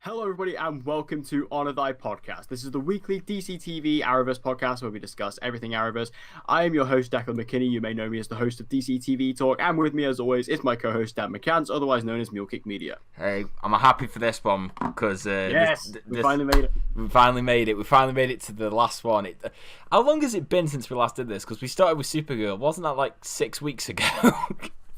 Hello, everybody, and welcome to Honor Thy Podcast. This is the weekly DCTV Arrowverse podcast where we discuss everything Arrowverse. I am your host, Declan McKinney. You may know me as the host of DCTV Talk, and with me, as always, is my co-host, Dan McCance, otherwise known as Mulekick Media. Hey, I'm happy for this one because we finally made it. We finally made it. We finally made it to the last one. How long has it been since we last did this? Because we started with Supergirl. Wasn't that like 6 weeks ago?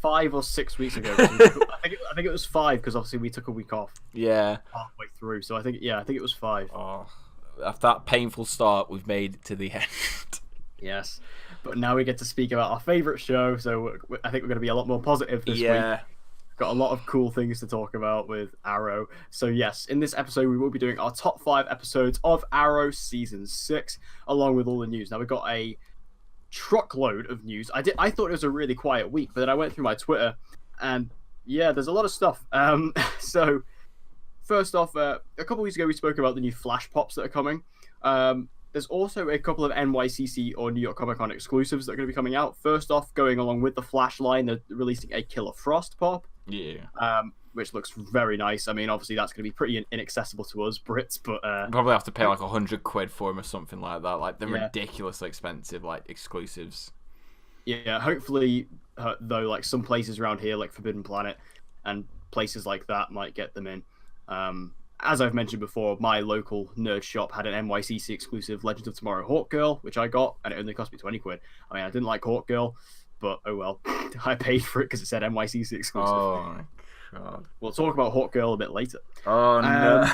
5 or 6 weeks ago. I think it was 5 because obviously we took a week off. Yeah. Halfway through, so I think it was 5. Oh, after that painful start, we've made it to the end. Yes, but now we get to speak about our favourite show. So I think we're going to be a lot more positive this week. Got a lot of cool things to talk about with Arrow. So yes, in this episode we will be doing our top 5 episodes of Arrow season 6, along with all the news. Now we've got a truckload of news. I thought it was a really quiet week, but then I went through my Twitter and yeah, there's a lot of stuff. So first off, a couple weeks ago we spoke about the new Flash Pops that are coming. There's also a couple of NYCC or New York Comic Con exclusives that are going to be coming out. First off, going along with the Flash line, they're releasing a Killer Frost pop. Yeah. Which looks very nice. I mean, obviously that's going to be pretty inaccessible to us Brits, but probably have to pay like £100 for them or something like that. Like they're ridiculously expensive, like exclusives. Yeah, hopefully, though, like some places around here, like Forbidden Planet and places like that, might get them in. As I've mentioned before, my local nerd shop had an NYCC exclusive Legends of Tomorrow Hawk Girl, which I got, and it only cost me £20. I mean, I didn't like Hawk Girl, but oh well. I paid for it because it said NYCC exclusive. Oh my god. We'll talk about Hawk Girl a bit later. Oh no.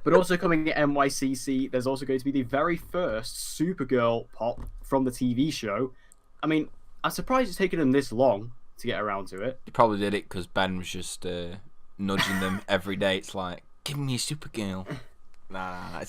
But also coming at NYCC, there's also going to be the very first Supergirl pop from the TV show. I mean, I'm surprised it's taken them this long to get around to it. He probably did it because Ben was just nudging them every day. It's like, give me a Supergirl. Nah.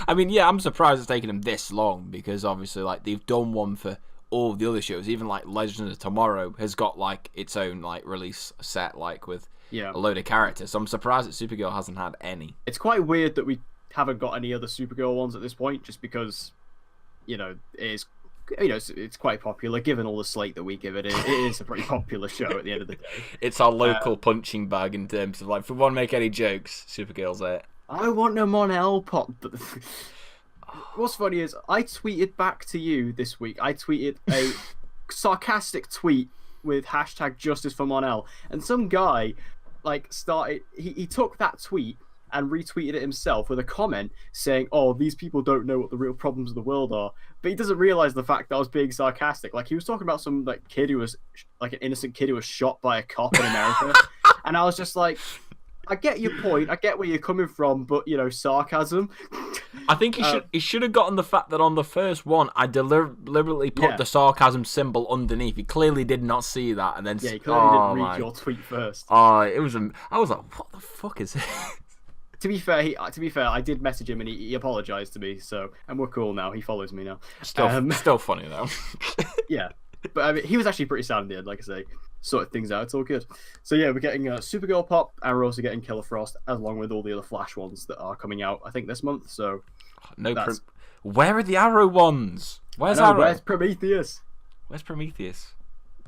I mean, yeah, I'm surprised it's taken them this long because obviously, like, they've done one for all the other shows. Even like Legends of Tomorrow has got like its own like release set, like with a load of characters. So I'm surprised that Supergirl hasn't had any. It's quite weird that we haven't got any other Supergirl ones at this point, just because it's quite popular given all the slate that we give it. It is a pretty popular show at the end of the day. It's our local punching bag in terms of like, if we want to make any jokes, Supergirl's it. I want no Mon-El pop. What's funny is I tweeted back to you this week. I tweeted a sarcastic tweet with hashtag Justice for Mon-El, and some guy he took that tweet and retweeted it himself with a comment saying, "Oh, these people don't know what the real problems of the world are." But he doesn't realize the fact that I was being sarcastic. Like, he was talking about some kid who was like an innocent kid who was shot by a cop in America, and I was just like, I get your point. I get where you're coming from, but sarcasm. I think he should have gotten the fact that on the first one I deliberately put the sarcasm symbol underneath. He clearly did not see that, and then he clearly didn't read your tweet first. I was like, what the fuck is it? To be fair, I did message him and he apologized to me. So, and we're cool now. He follows me now. Still funny though. Yeah, but I mean, he was actually pretty sound in the end. Like I say, sorted things out. It's all good. So yeah, we're getting Supergirl pop, and we're also getting Killer Frost, along with all the other Flash ones that are coming out, I think, this month. So where are the Arrow ones? Where's Arrow? Where's Prometheus? Where's Prometheus?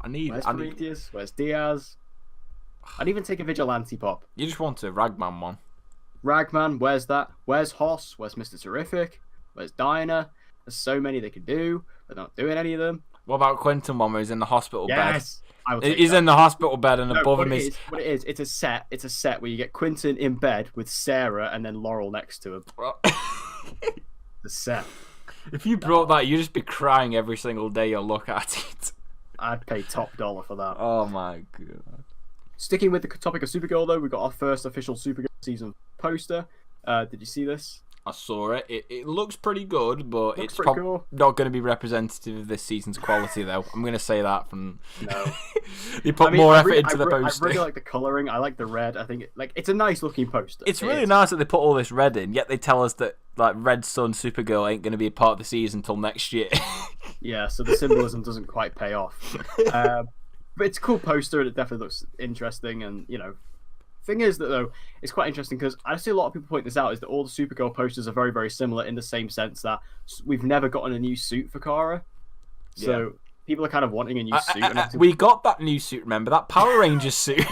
Where's Prometheus? Where's Diaz? I'd even take a Vigilante pop. You just want a Ragman one. Ragman, where's that? Where's Hoss? Where's Mr. Terrific? Where's Dinah? There's so many they could do, but they're not doing any of them. What about Quentin one where he's in the hospital bed? Yes. He's in the hospital bed, and above him is... What it is, it's a set where you get Quentin in bed with Sarah and then Laurel next to him. The set. If you brought that, you'd just be crying every single day you look at it. I'd pay top dollar for that. Oh my god. Sticking with the topic of Supergirl, though, we got our first official Supergirl season poster. Did you see this? I saw it. It looks pretty good, but it's cool. Not going to be representative of this season's quality, though. I'm going to say that from... No. They put more effort into the poster. I really like the colouring. I like the red. I think it's a nice looking poster. It's really nice that they put all this red in, yet they tell us that like Red Sun Supergirl ain't going to be a part of the season until next year. Yeah, so the symbolism doesn't quite pay off. But it's a cool poster, and it definitely looks interesting. And thing is that though, it's quite interesting because I see a lot of people point this out, is that all the Supergirl posters are very, very similar in the same sense that we've never gotten a new suit for Kara. So people are kind of wanting a new suit. We got that new suit, remember? That Power Rangers suit.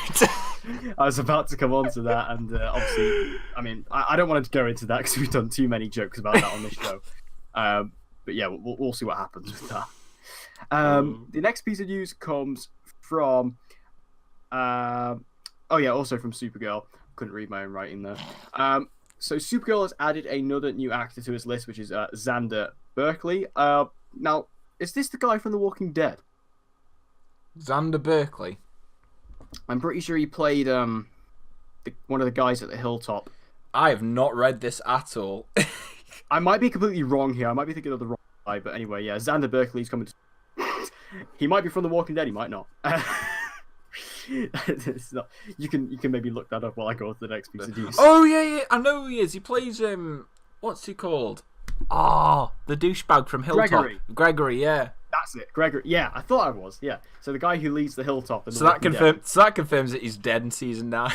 I was about to come on to that, and obviously, I mean, I don't want to go into that because we've done too many jokes about that on this show. But yeah, we'll see what happens with that. The next piece of news comes from, also from Supergirl. Couldn't read my own writing there. So Supergirl has added another new actor to his list, which is Xander Berkeley. Now, is this the guy from The Walking Dead? Xander Berkeley? I'm pretty sure he played one of the guys at the Hilltop. I have not read this at all. I might be completely wrong here. I might be thinking of the wrong guy, but anyway, yeah, Xander Berkeley's coming to... He might be from The Walking Dead, he might not. It's not. You can maybe look that up while I go on to the next piece of news. Oh, yeah, I know who he is. He plays, what's he called? The douchebag from Hilltop. Gregory, yeah. That's it, Gregory. Yeah, I thought I was. Yeah. So the guy who leads the Hilltop. So that confirms that he's dead in season 9.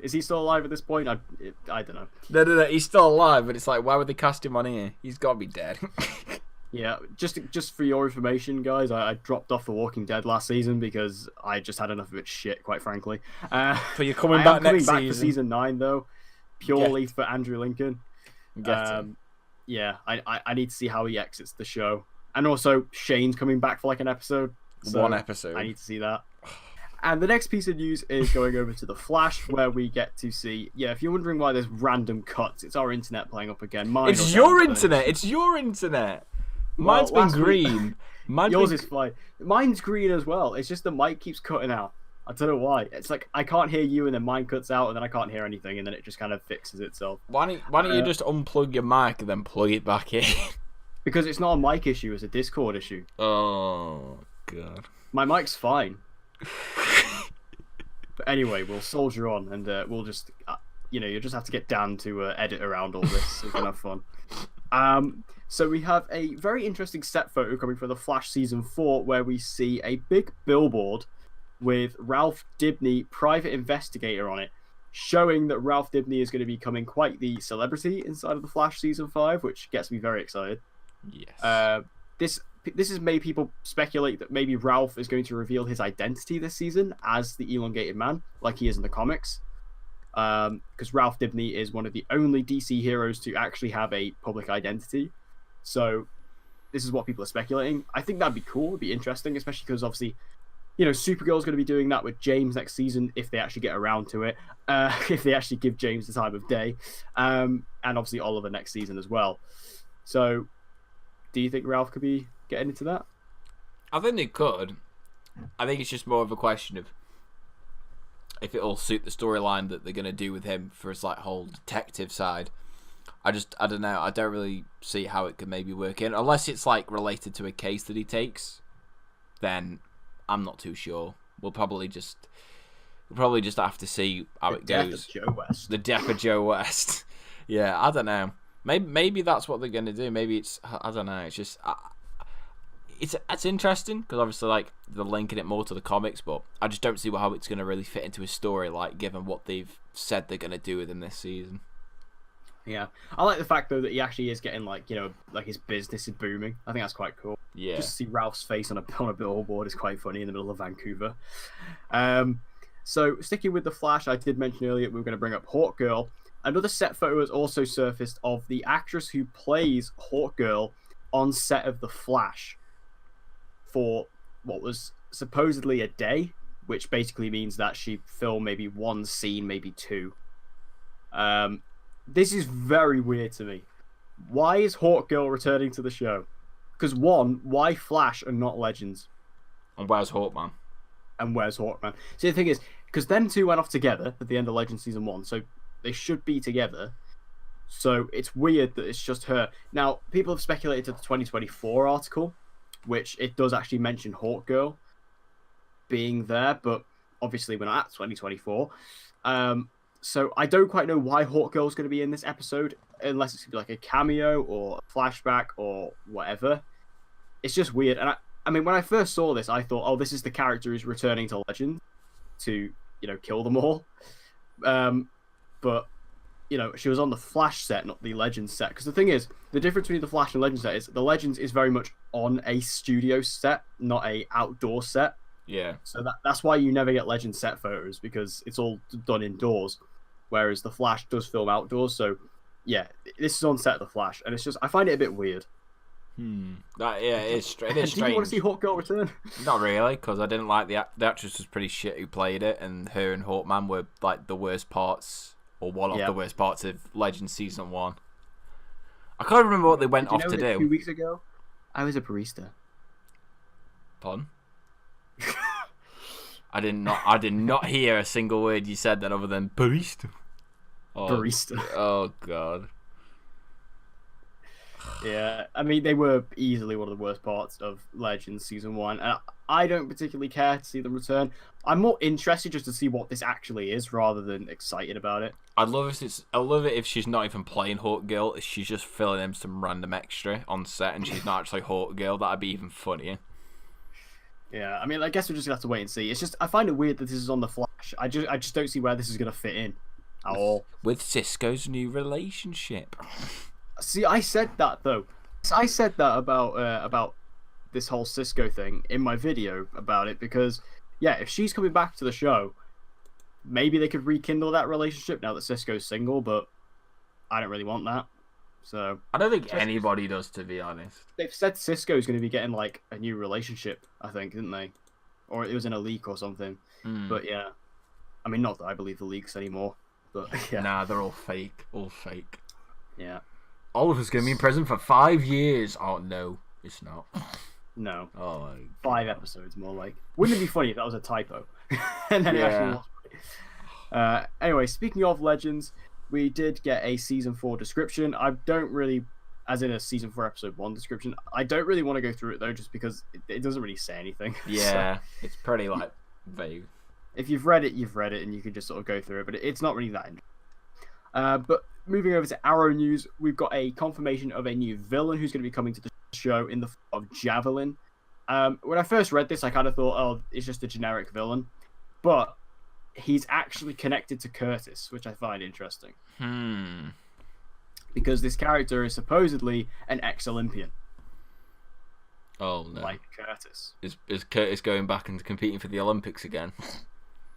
Is he still alive at this point? I don't know. No. He's still alive, but it's like, why would they cast him on here? He's got to be dead. Yeah, just for your information, guys, I dropped off The Walking Dead last season because I just had enough of its shit, quite frankly. But you're coming back next season. For season 9, though, purely for Andrew Lincoln. Yeah, I need to see how he exits the show. And also, Shane's coming back for like an episode. So one episode. I need to see that. And the next piece of news is going over to The Flash, where we get to see... Yeah, if you're wondering why there's random cuts, it's our internet playing up again. It's your internet! It's your internet! Mine's been green. Yours is fine. Mine's green as well. It's just the mic keeps cutting out. I don't know why. It's like I can't hear you, and then mine cuts out, and then I can't hear anything, and then it just kind of fixes itself. Why don't you just unplug your mic and then plug it back in? Because it's not a mic issue; it's a Discord issue. Oh god. My mic's fine. But anyway, we'll soldier on, and we'll just, you'll just have to get Dan to edit around all this. It's gonna have fun. So we have a very interesting set photo coming from The Flash Season 4, where we see a big billboard with Ralph Dibny, private investigator, on it, showing that Ralph Dibny is going to be becoming quite the celebrity inside of The Flash Season 5, which gets me very excited. Yes. This has made people speculate that maybe Ralph is going to reveal his identity this season as the Elongated Man, like he is in the comics. Because Ralph Dibny is one of the only DC heroes to actually have a public identity. So this is what people are speculating. I think that'd be cool. It'd be interesting, especially because obviously, Supergirl's going to be doing that with James next season if they actually get around to it. If they actually give James the time of day. And obviously Oliver next season as well. So do you think Ralph could be getting into that? I think it could. I think it's just more of a question of if it'll suit the storyline that they're going to do with him for his whole detective side. I don't know. I don't really see how it could maybe work in, unless it's related to a case that he takes. Then I'm not too sure. We'll probably just have to see how it goes. The death of Joe West. The death of Joe West. Yeah, I don't know. Maybe that's what they're going to do. Maybe it's, I don't know. It's just it's interesting because obviously they're linking it more to the comics, but I just don't see how it's going to really fit into a story, given what they've said they're going to do with him this season. Yeah, I like the fact though that he actually is getting his business is booming. I think that's quite cool. Yeah, just to see Ralph's face on a billboard is quite funny in the middle of Vancouver. So sticking with the Flash, I did mention earlier we were going to bring up Hawkgirl. Another set photo has also surfaced of the actress who plays Hawkgirl on set of the Flash for what was supposedly a day, which basically means that she filmed maybe one scene, maybe two. This is very weird to me. Why is Hawkgirl returning to the show? Because why Flash and not Legends? And where's Hawkman? See, the thing is, because them two went off together at the end of Legends Season 1, so they should be together. So it's weird that it's just her. Now, people have speculated to the 2024 article, which it does actually mention Hawkgirl being there, but obviously we're not at 2024. So I don't quite know why Hawkgirl's going to be in this episode, unless it's going to be a cameo or a flashback or whatever. It's just weird. And I mean, when I first saw this, I thought, oh, this is the character who's returning to Legends to, kill them all. But, she was on the Flash set, not the Legends set. Because the thing is, the difference between the Flash and Legends set is the Legends is very much on a studio set, not a outdoor set. Yeah. So that's why you never get Legend set photos, because it's all done indoors, whereas the Flash does film outdoors. So yeah, this is on set of the Flash, and it's just I find it a bit weird. It is strange. Do you want to see Hawkgirl return? Not really, because I didn't like the actress was pretty shit who played it, and her and Hawkman were like the worst parts, or one of the worst parts of Legends season 1. I can't remember what they went off to do. 2 weeks ago, I was a barista. Pardon? I did not hear a single word you said then other than barista. Barista. Oh god. Yeah, I mean, they were easily one of the worst parts of Legends Season 1, and I don't particularly care to see them return. I'm more interested just to see what this actually is, rather than excited about it. I love it if she's not even playing Hawkgirl, if she's just filling in some random extra on set, and she's not actually Hawkgirl. That'd be even funnier. Yeah, I mean, I guess we're just gonna have to wait and see. It's just, I find it weird that this is on the Flash. I just don't see where this is gonna fit in at all. With Cisco's new relationship. See, I said that though. I said that about this whole Cisco thing in my video about it, because yeah, if she's coming back to the show, maybe they could rekindle that relationship now that Cisco's single, but I don't really want that. So I don't think anybody does, to be honest. They've said Cisco's going to be getting like a new relationship, I think, didn't they? Or it was in a leak or something. But yeah, I mean, not that I believe the leaks anymore, but yeah. Nah, they're all fake. All fake. Yeah. Oliver's going to be in prison for 5 years. Oh, no, it's not. No. Oh, my 5 episodes, more like. Wouldn't it be funny if that was a typo? And then it actually was. Anyway, speaking of Legends, we did get a Season 4 description. I don't really, as in a Season 4 Episode 1 description, I don't really want to go through it, though, just because it doesn't really say anything. Yeah, so, it's pretty, like, vague. If you've read it, you've read it, and you can just sort of go through it, but it's not really that interesting. But moving over to Arrow news, we've got a confirmation of a new villain who's going to be coming to the show in the form of Javelin. When I first read this, I kind of thought, oh, it's just a generic villain. But he's actually connected to Curtis, which I find interesting. Because this character is supposedly an ex-Olympian. Oh, no. Like Curtis. Is Curtis going back and competing for the Olympics again?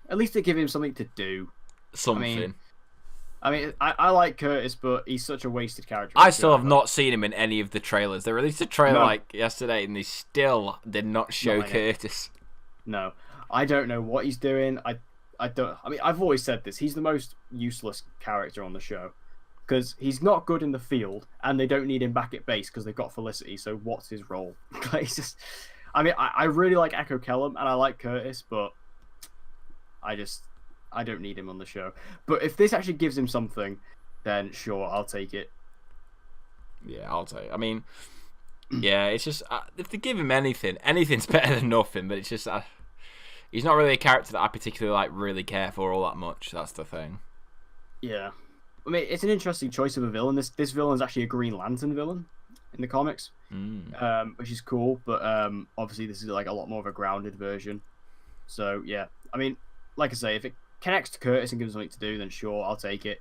At least they give him something to do. Something. I mean, I like Curtis, but he's such a wasted character. I still have not seen him in any of the trailers. They released a trailer like yesterday, and they still did not show Curtis. No, I don't know what he's doing. I don't. I mean, I've always said this. He's the most useless character on the show, because he's not good in the field, and they don't need him back at base because they've got Felicity. So what's his role? He's just. I mean, I really like Echo Kellum, and I like Curtis, but I don't need him on the show. But if this actually gives him something, then sure, I'll take it. Yeah, I'll take it. I mean, yeah, it's just if they give him anything, anything's better than nothing. But it's just he's not really a character that I particularly really care for all that much. That's the thing. Yeah, I mean, it's an interesting choice of a villain. This villain is actually a Green Lantern villain in the comics, which is cool. But obviously, this is like a lot more of a grounded version. So yeah, I mean, like I say, if it connects to Curtis and gives him something to do, then sure, I'll take it.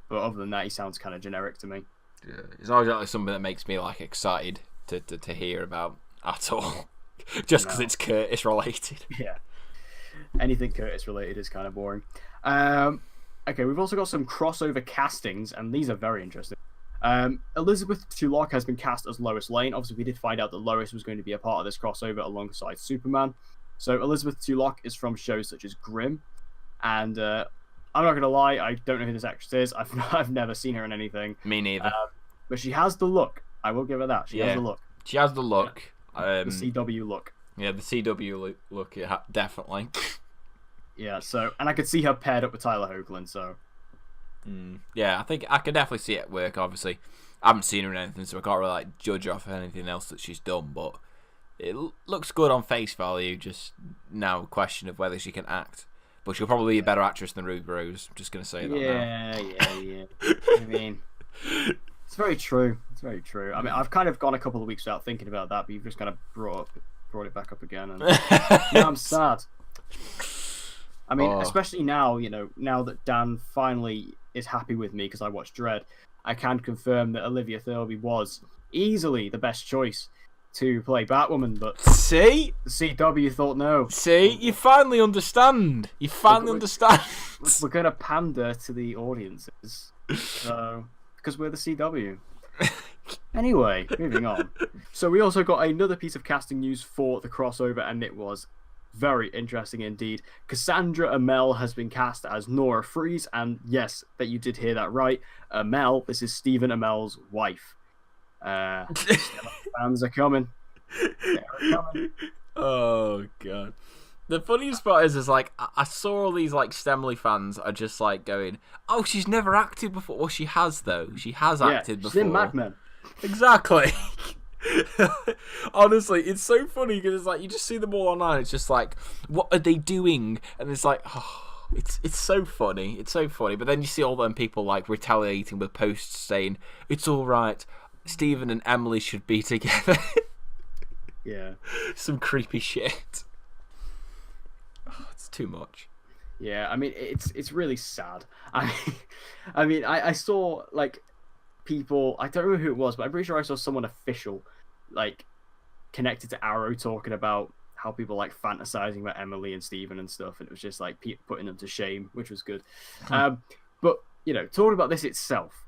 But other than that, he sounds kind of generic to me. Yeah, it's not exactly something that makes me like excited to hear about at all. Just because it's Curtis related. Yeah, anything Curtis related is kind of boring. Okay, we've also got some crossover castings, and these are very interesting. Elizabeth Tulloch has been cast as Lois Lane. Obviously, we did find out that Lois was going to be a part of this crossover alongside Superman. So Elizabeth Tulloch is from shows such as Grimm. And I'm not going to lie, I don't know who this actress is. I've never seen her in anything. Me neither. But she has the look. I will give her that. She has the look. She has the look. The CW look. Yeah, the CW look, definitely. Yeah, so, and I could see her paired up with Tyler Hoagland, so. Yeah, I think I can definitely see it at work, obviously. I haven't seen her in anything, so I can't really judge off anything else that she's done, but it looks good on face value, just now a question of whether she can act. But she'll probably be a better actress than Ruby Rose. I'm just going to say that now. Yeah. I mean, it's very true. It's very true. I mean, I've kind of gone a couple of weeks without thinking about that, but you've just kind of brought it back up again. And now I'm sad. I mean, especially now, now that Dan finally is happy with me because I watched Dredd, I can confirm that Olivia Thirlby was easily the best choice to play Batwoman, but see, the CW thought no. See, you finally understand. You finally understand. We're gonna pander to the audiences, because we're the CW. Anyway, moving on. So we also got another piece of casting news for the crossover, and it was very interesting indeed. Cassandra Amell has been cast as Nora Freeze, and yes, that you did hear that right. Amell, this is Stephen Amell's wife. Fans are coming. They're coming. Oh god. The funniest part is like I saw all these like Stemley fans are just like going, "Oh, she's never acted before." Well, she has though. She has acted before. She's in Mad Men. Exactly. Honestly, it's so funny because it's like you just see them all online. It's just like, what are they doing? And it's like, oh, it's so funny. It's so funny. But then you see all them people like retaliating with posts saying it's all right. Stephen and Emily should be together. Yeah. Some creepy shit. Oh, it's too much. Yeah, I mean it's really sad. I mean I saw like people, I don't remember who it was, but I'm pretty sure I saw someone official like connected to Arrow talking about how people like fantasizing about Emily and Stephen and stuff, and it was just like putting them to shame, which was good. But you know, talking about this itself,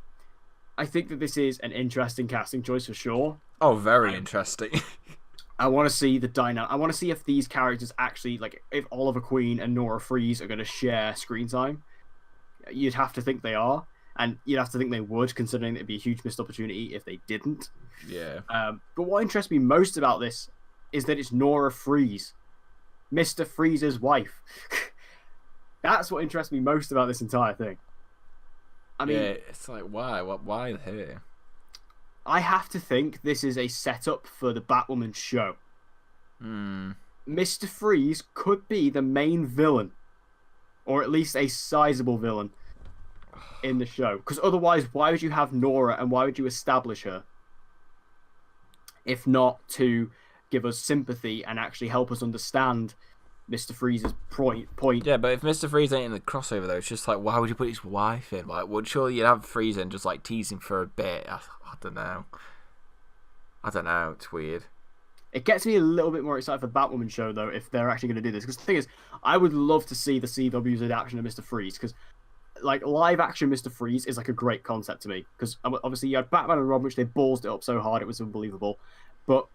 I think that this is an interesting casting choice for sure. Oh, very interesting. I want to see the dynamic. I want to see if these characters actually, like, if Oliver Queen and Nora Freeze are going to share screen time. You'd have to think they are, and you'd have to think they would, considering it'd be a huge missed opportunity if they didn't. Yeah. But what interests me most about this is that it's Nora Freeze, Mr. Freeze's wife. That's what interests me most about this entire thing. I mean, yeah, it's like, why? Why her? I have to think this is a setup for the Batwoman show. Mr. Freeze could be the main villain, or at least a sizable villain in the show. Because otherwise, why would you have Nora and why would you establish her? If not to give us sympathy and actually help us understand Mr. Freeze's point. Yeah, but if Mr. Freeze ain't in the crossover, though, it's just like, why would you put his wife in? Like, well, surely you'd have Freeze in just like teasing for a bit. I don't know. It's weird. It gets me a little bit more excited for the Batwoman show, though, if they're actually going to do this. Because the thing is, I would love to see the CW's adaptation of Mr. Freeze. Because, like, live action Mr. Freeze is like a great concept to me. Because obviously you had Batman and Robin, which they ballsed it up so hard it was unbelievable. But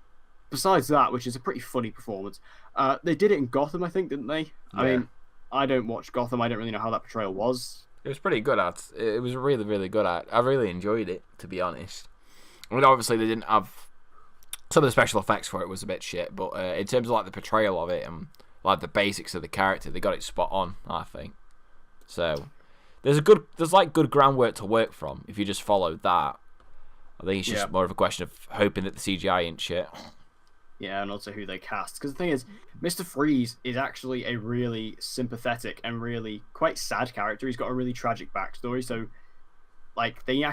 besides that, which is a pretty funny performance, they did it in Gotham, I think, didn't they? Yeah. I mean, I don't watch Gotham. I don't really know how that portrayal was. It was pretty good at. It was really, really good at. I really enjoyed it, to be honest. I mean, obviously they didn't have some of the special effects for it was a bit shit, but in terms of like the portrayal of it and like the basics of the character, they got it spot on, I think. So there's good groundwork to work from if you just follow that. I think it's just more of a question of hoping that the CGI ain't shit. Yeah, and also who they cast. Because the thing is, Mr. Freeze is actually a really sympathetic and really quite sad character. He's got a really tragic backstory, so like you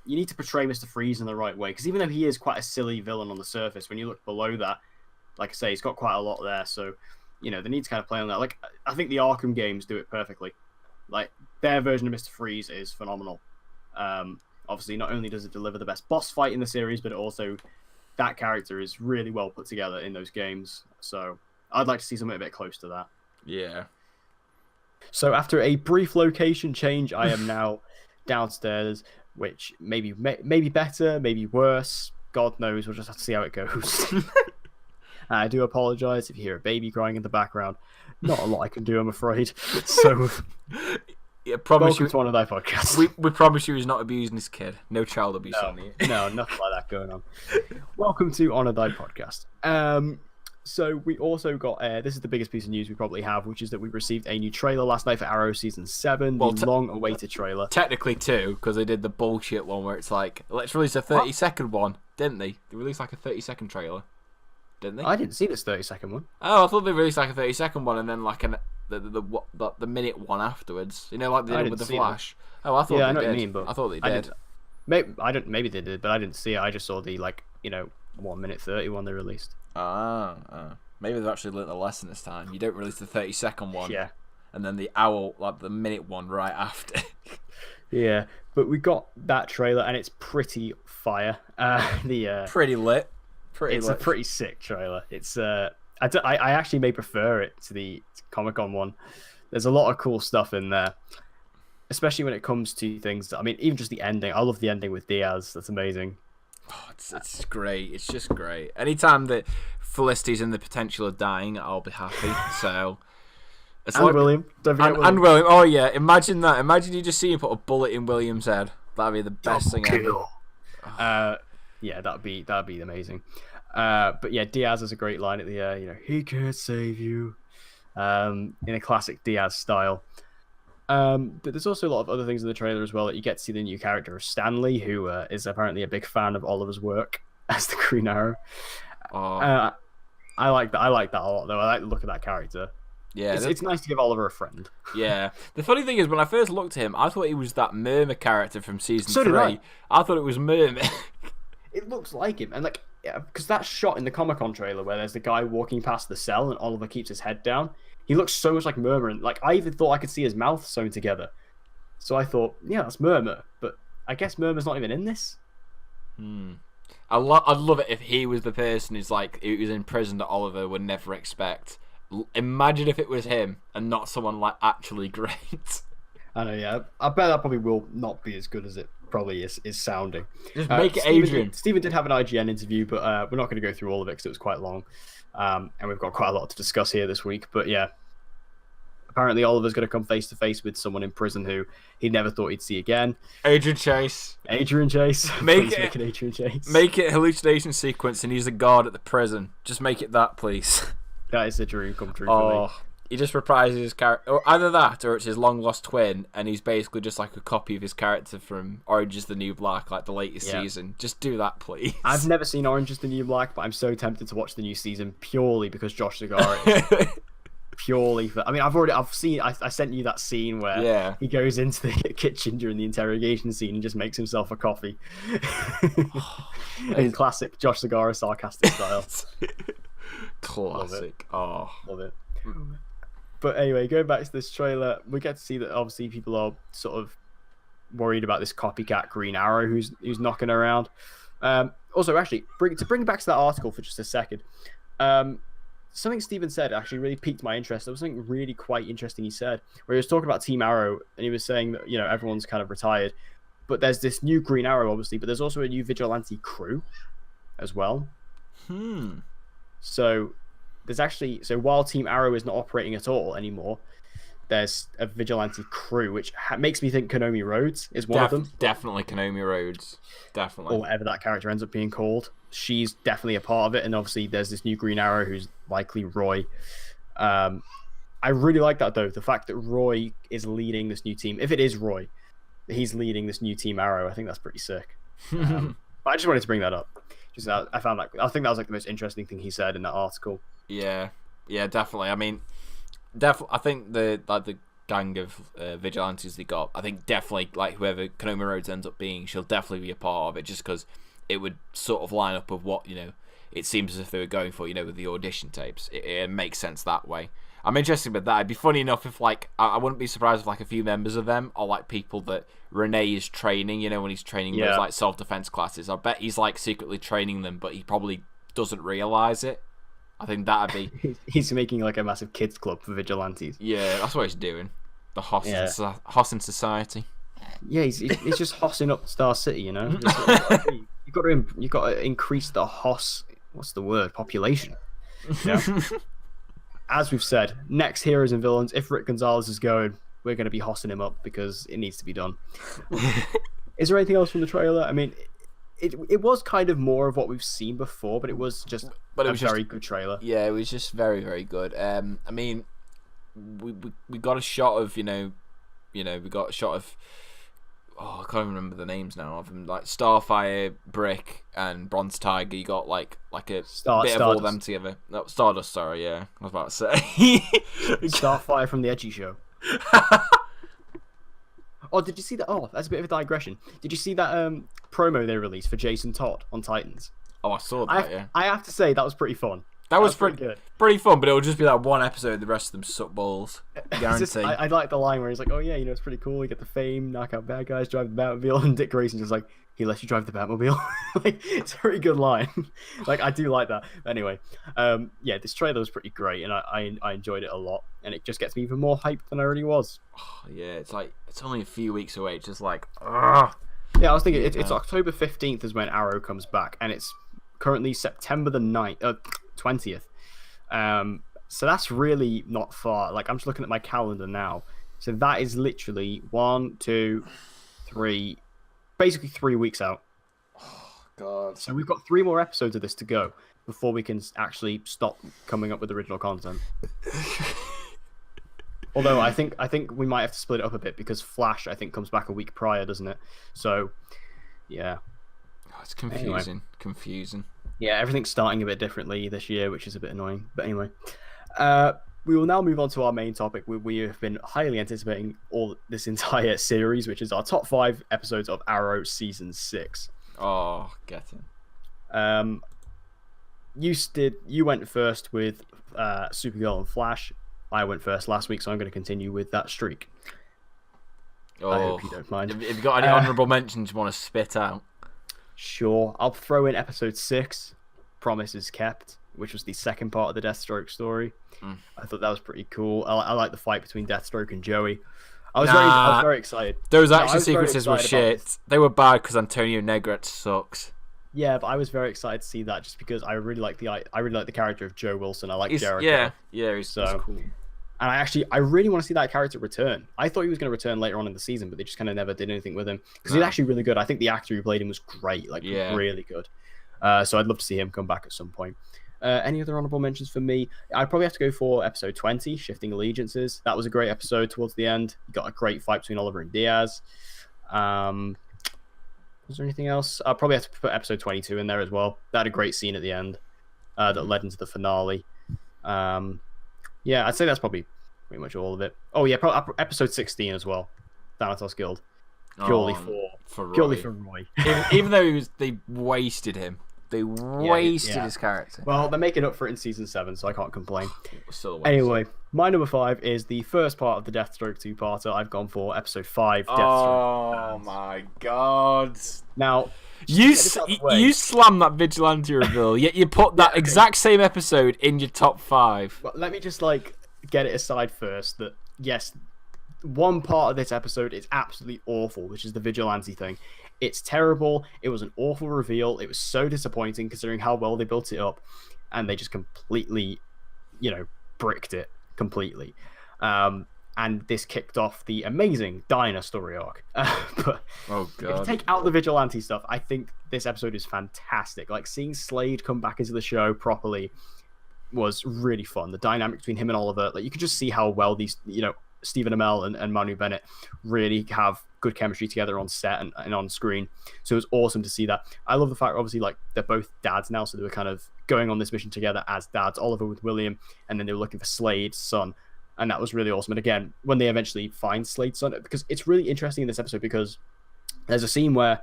need to portray Mr. Freeze in the right way. Because even though he is quite a silly villain on the surface, when you look below that, like I say, he's got quite a lot there. So, you know, they need to kind of play on that. Like, I think the Arkham games do it perfectly. Like, their version of Mr. Freeze is phenomenal. Obviously, not only does it deliver the best boss fight in the series, but it also, that character is really well put together in those games. So I'd like to see something a bit close to that. Yeah. So after a brief location change, I am now downstairs, which maybe better, maybe worse. God knows. We'll just have to see how it goes. I do apologize if you hear a baby crying in the background. Not a lot I can do, I'm afraid. So, yeah, promise welcome to On a Die Podcast. We promise you he's not abusing his kid. No child abuse on you. No, nothing like that going on. Welcome to On a Die Podcast. So we also got, this is the biggest piece of news we probably have, which is that we received a new trailer last night for Arrow Season 7, the long-awaited trailer. Technically 2, because they did the bullshit one where it's like, let's release a 30-second one, didn't they? They released like a 30-second trailer, didn't they? I didn't see this 30-second one. Oh, I thought they released like a 30-second one and then like the minute one afterwards. You know, like they did with the Flash. Oh, I thought they did. I know what you mean, but I thought they did. Maybe they did, but I didn't see it. I just saw the 1 minute 30 one they released. Maybe they've actually learnt a lesson this time. You don't release the 30-second one, yeah, and then the hour, like the minute one, right after. Yeah, but we got that trailer, and it's pretty fire. Pretty lit. It's a pretty sick trailer. It's I actually may prefer it to the Comic-Con one. There's a lot of cool stuff in there, especially when it comes to things that, I mean, even just the ending. I love the ending with Diaz. That's amazing. Oh, it's great. It's just great. Anytime that Felicity's in the potential of dying, I'll be happy. So. William. Don't forget William. And William. Oh yeah, imagine that. Imagine you just see him put a bullet in William's head. That'd be the best thing ever. Yeah, that'd be amazing. But yeah, Diaz has a great line at the he can't save you, in a classic Diaz style. But there's also a lot of other things in the trailer as well. That you get to see the new character of Stanley, who is apparently a big fan of Oliver's work as the Green Arrow. I like that. I like that a lot, though. I like the look of that character. Yeah, it's nice to give Oliver a friend. Yeah. The funny thing is, when I first looked at him, I thought he was that Murmur character from season 3. Did I. I thought it was Murmur. It looks like him, and because that shot in the Comic-Con trailer where there's the guy walking past the cell and Oliver keeps his head down, he looks so much like Murmur, and I even thought I could see his mouth sewn together. So I thought, yeah, that's Murmur, but I guess Murmur's not even in this. I'd love it if he was the person who's who was in prison that Oliver would never expect. Imagine if it was him and not someone actually great. I know, yeah. I bet that probably will not be as good as it probably is sounding. Just make it Adrian. Steven did have an IGN interview, but we're not going to go through all of it because it was quite long. And we've got quite a lot to discuss here this week. But yeah, apparently Oliver's going to come face to face with someone in prison who he never thought he'd see again. Adrian Chase. Make it Adrian Chase. Make it a hallucination sequence and he's the guard at the prison. Just make it that, please. That is a dream come true for me. He just reprises his character. Or either that, or it's his long-lost twin, and he's basically just like a copy of his character from Orange is the New Black, like the latest season. Just do that, please. I've never seen Orange is the New Black, but I'm so tempted to watch the new season purely because Josh Segarra is purely for... I mean, I sent you that scene where he goes into the kitchen during the interrogation scene and just makes himself a coffee. In classic Josh Segarra sarcastic style. Classic. Love it. But anyway, going back to this trailer, we get to see that obviously people are sort of worried about this copycat Green Arrow who's knocking around. Also, actually, to bring back to that article for just a second, something Steven said actually really piqued my interest. There was something really quite interesting he said, where he was talking about Team Arrow, and he was saying that everyone's kind of retired, but there's this new Green Arrow, obviously, but there's also a new vigilante crew as well. So while Team Arrow is not operating at all anymore, there's a vigilante crew, which makes me think Konomi Rhodes is one of them. Definitely Konomi Rhodes. Definitely. Or whatever that character ends up being called. She's definitely a part of it, and obviously there's this new Green Arrow who's likely Roy. I really like that, though, the fact that Roy is leading this new team. If it is Roy, he's leading this new Team Arrow. I think that's pretty sick. But I just wanted to bring that up. I think that was the most interesting thing he said in that article. Yeah, definitely. I mean, I think the gang of vigilantes they got, I think definitely whoever Konomi Rhodes ends up being, she'll definitely be a part of it, just because it would sort of line up with what it seems as if they were going for, with the audition tapes. It makes sense that way. I'm interested with that. It'd be funny enough if I wouldn't be surprised if a few members of them are people that Renee is training, when he's training those self-defense classes. I bet he's secretly training them, but he probably doesn't realize it. I think that'd be... He's making a massive kids club for vigilantes. Yeah, that's what he's doing. The Hoss in society. Yeah, he's just hossing up Star City, you got to increase the Hoss... What's the word? Population. As we've said, next Heroes and Villains, if Rick Gonzalez is going, we're going to be hossing him up because it needs to be done. Is there anything else from the trailer? I mean, it was kind of more of what we've seen before, but it was just a very good trailer. Yeah, it was just very, very good. I mean, we got a shot of, we got a shot of, I can't even remember the names now of them, Starfire, Brick, and Bronze Tiger. You got a bit of all them together. No, Stardust, sorry, yeah. I was about to say. Starfire from the Edgy Show. Oh, did you see that? Oh, that's a bit of a digression. Did you see that promo they released for Jason Todd on Titans? Oh, I saw that, yeah. I have to say, that was pretty fun. That was pretty fun, but it would just be that one episode. The rest of them suck balls. Guarantee. I like the line where he's like, "Oh yeah, it's pretty cool. You get the fame, knock out bad guys, drive the Batmobile," and Dick Grayson's just like, "He lets you drive the Batmobile." Like, it's a very good line. Like, I do like that. Anyway, this trailer was pretty great, and I enjoyed it a lot, and it just gets me even more hyped than I already was. Oh, yeah, it's like it's only a few weeks away. It's just like, ugh. Yeah, I was thinking it's October 15th is when Arrow comes back, and it's currently September the 20th. So that's really not far. Like, I'm just looking at my calendar now. So that is literally 1, 2, 3, basically 3 weeks out. Oh, God. So we've got 3 more episodes of this to go before we can actually stop coming up with original content. Although I think we might have to split it up a bit because Flash, I think, comes back a week prior, doesn't it? So, yeah. Oh, it's confusing. Anyway. Confusing. Yeah, everything's starting a bit differently this year, which is a bit annoying. But anyway, we will now move on to our main topic. We have been highly anticipating all this entire series, which is our top 5 episodes of Arrow Season 6. Oh, get him. You went first with Supergirl and Flash. I went first last week, so I'm going to continue with that streak. Oh, I hope you don't mind. Have you got any honourable mentions you want to spit out? Sure. I'll throw in episode 6, Promises Kept, which was the second part of the Deathstroke story. I thought that was pretty cool. I like the fight between Deathstroke and Joey. I was very excited. Those action sequences were shit. They were bad because Antonio Negret sucks. Yeah, but I was very excited to see that just because I really like the character of Joe Wilson. I like Jericho. Yeah, he's cool. And I really want to see that character return. I thought he was going to return later on in the season, but they just kind of never did anything with him because he's actually really good. I think the actor who played him was great, really good. So I'd love to see him come back at some point. Any other honorable mentions for me? I'd probably have to go for episode 20, Shifting Allegiances. That was a great episode towards the end. You got a great fight between Oliver and Diaz. Was there anything else? I'll probably have to put episode 22 in there as well. That had a great scene at the end that led into the finale. Yeah, I'd say that's probably pretty much all of it. Oh yeah, episode 16 as well. Thanatos Guild. Purely for Roy. even though they wasted him. They wasted his character. Well, they're making up for it in season 7, so I can't complain. Anyway, my number 5 is the first part of the Deathstroke 2-parter. I've gone for episode 5, Deathstroke. Oh my god. Now, you slammed that vigilante reveal, yet you put that exact same episode in your top 5. Well, let me just get it aside first that yes, one part of this episode is absolutely awful, which is the vigilante thing. It's terrible. It was an awful reveal. It was so disappointing considering how well they built it up, and they just completely, bricked it completely. And this kicked off the amazing Dinah story arc. But oh god! If you take out the vigilante stuff, I think this episode is fantastic. Like, seeing Slade come back into the show properly was really fun. The dynamic between him and Oliver, you could just see how well these, Stephen Amell and Manu Bennett really have good chemistry together on set and on screen. So it was awesome to see that. I love the fact, obviously, they're both dads now, so they were kind of going on this mission together as dads. Oliver with William, and then they were looking for Slade's son, and that was really awesome. And again, when they eventually find Slade's son, because it's really interesting in this episode because there's a scene where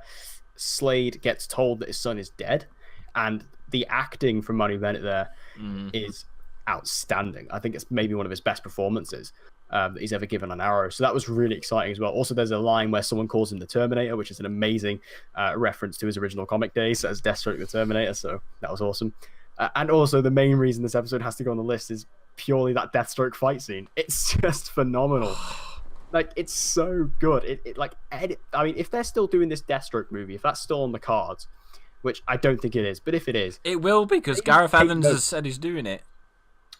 Slade gets told that his son is dead, and the acting from Manu Bennett there is outstanding. I think it's maybe one of his best performances that he's ever given on Arrow. So that was really exciting as well. Also, there's a line where someone calls him the Terminator, which is an amazing reference to his original comic days as Deathstroke the Terminator. So that was awesome. And also, the main reason this episode has to go on the list is purely that Deathstroke fight scene. It's just phenomenal. It's so good. If they're still doing this Deathstroke movie, if that's still on the cards, which I don't think it is, but if it is, it will be, because Gareth Evans has said he's doing it.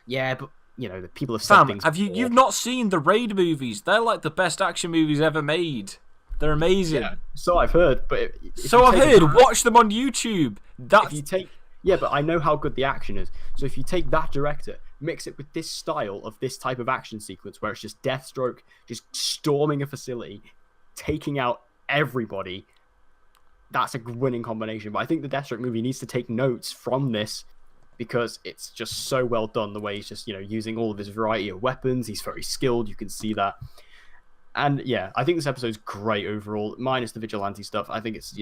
Yeah, but the people have said things. You've not seen the Raid movies? They're like the best action movies ever made. They're amazing. Yeah, so I've heard, but watch them on YouTube. But I know how good the action is. So if you take that director, mix it with this style of this type of action sequence where it's just Deathstroke just storming a facility, taking out everybody, that's a winning combination. But I think the Deathstroke movie needs to take notes from this, because it's just so well done, the way he's just, using all of his variety of weapons. He's very skilled, you can see that. And yeah, I think this episode's great overall, minus the vigilante stuff. I think it's,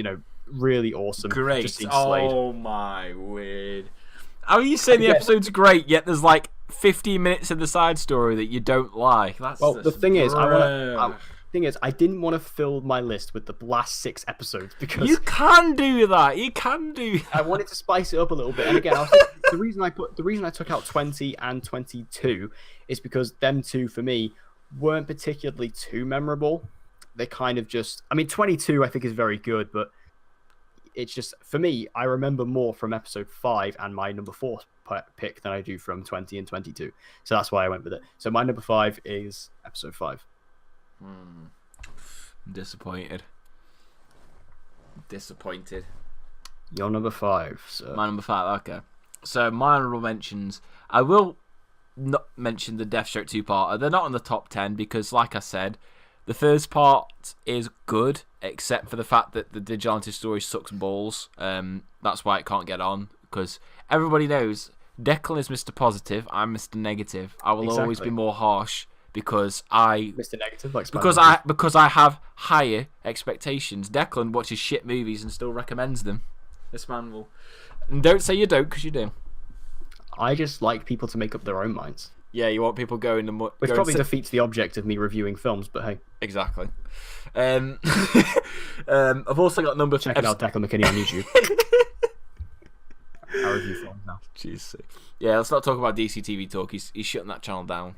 really awesome. Great. Just seeing Slade. Oh my word. How are you saying the episode's great, yet there's like 15 minutes of the side story that you don't like? The thing is, I didn't want to fill my list with the last 6 episodes because you can do that. I wanted to spice it up a little bit. And again, the reason I took out 20 and 22 is because them two for me weren't particularly too memorable. They kind of just, 22 I think is very good, but it's just, for me, I remember more from episode 5 and my number 4 pick than I do from 20 and 22. So that's why I went with it. So my number 5 is episode 5. I'm disappointed. Your number 5, sir. My number 5, okay. So my honorable mentions, I will not mention the Deathstroke 2-parter. They're not on the top 10 because, like I said, the first part is good, except for the fact that the Vigilante story sucks balls. That's why it can't get on, because everybody knows Declan is Mr. Positive, I'm Mr. Negative. I will always be more harsh because Mr. Negative, like because I have higher expectations. Declan watches shit movies and still recommends them. This man will. And don't say you don't, because you do. I just like people to make up their own minds. Yeah, you want people going to... Which probably defeats the object of me reviewing films, but hey. Exactly. I've also got number... Check it out, Declan McKinney on YouTube. I review films now. Jeez. Yeah, let's not talk about DCTV talk. He's shutting that channel down.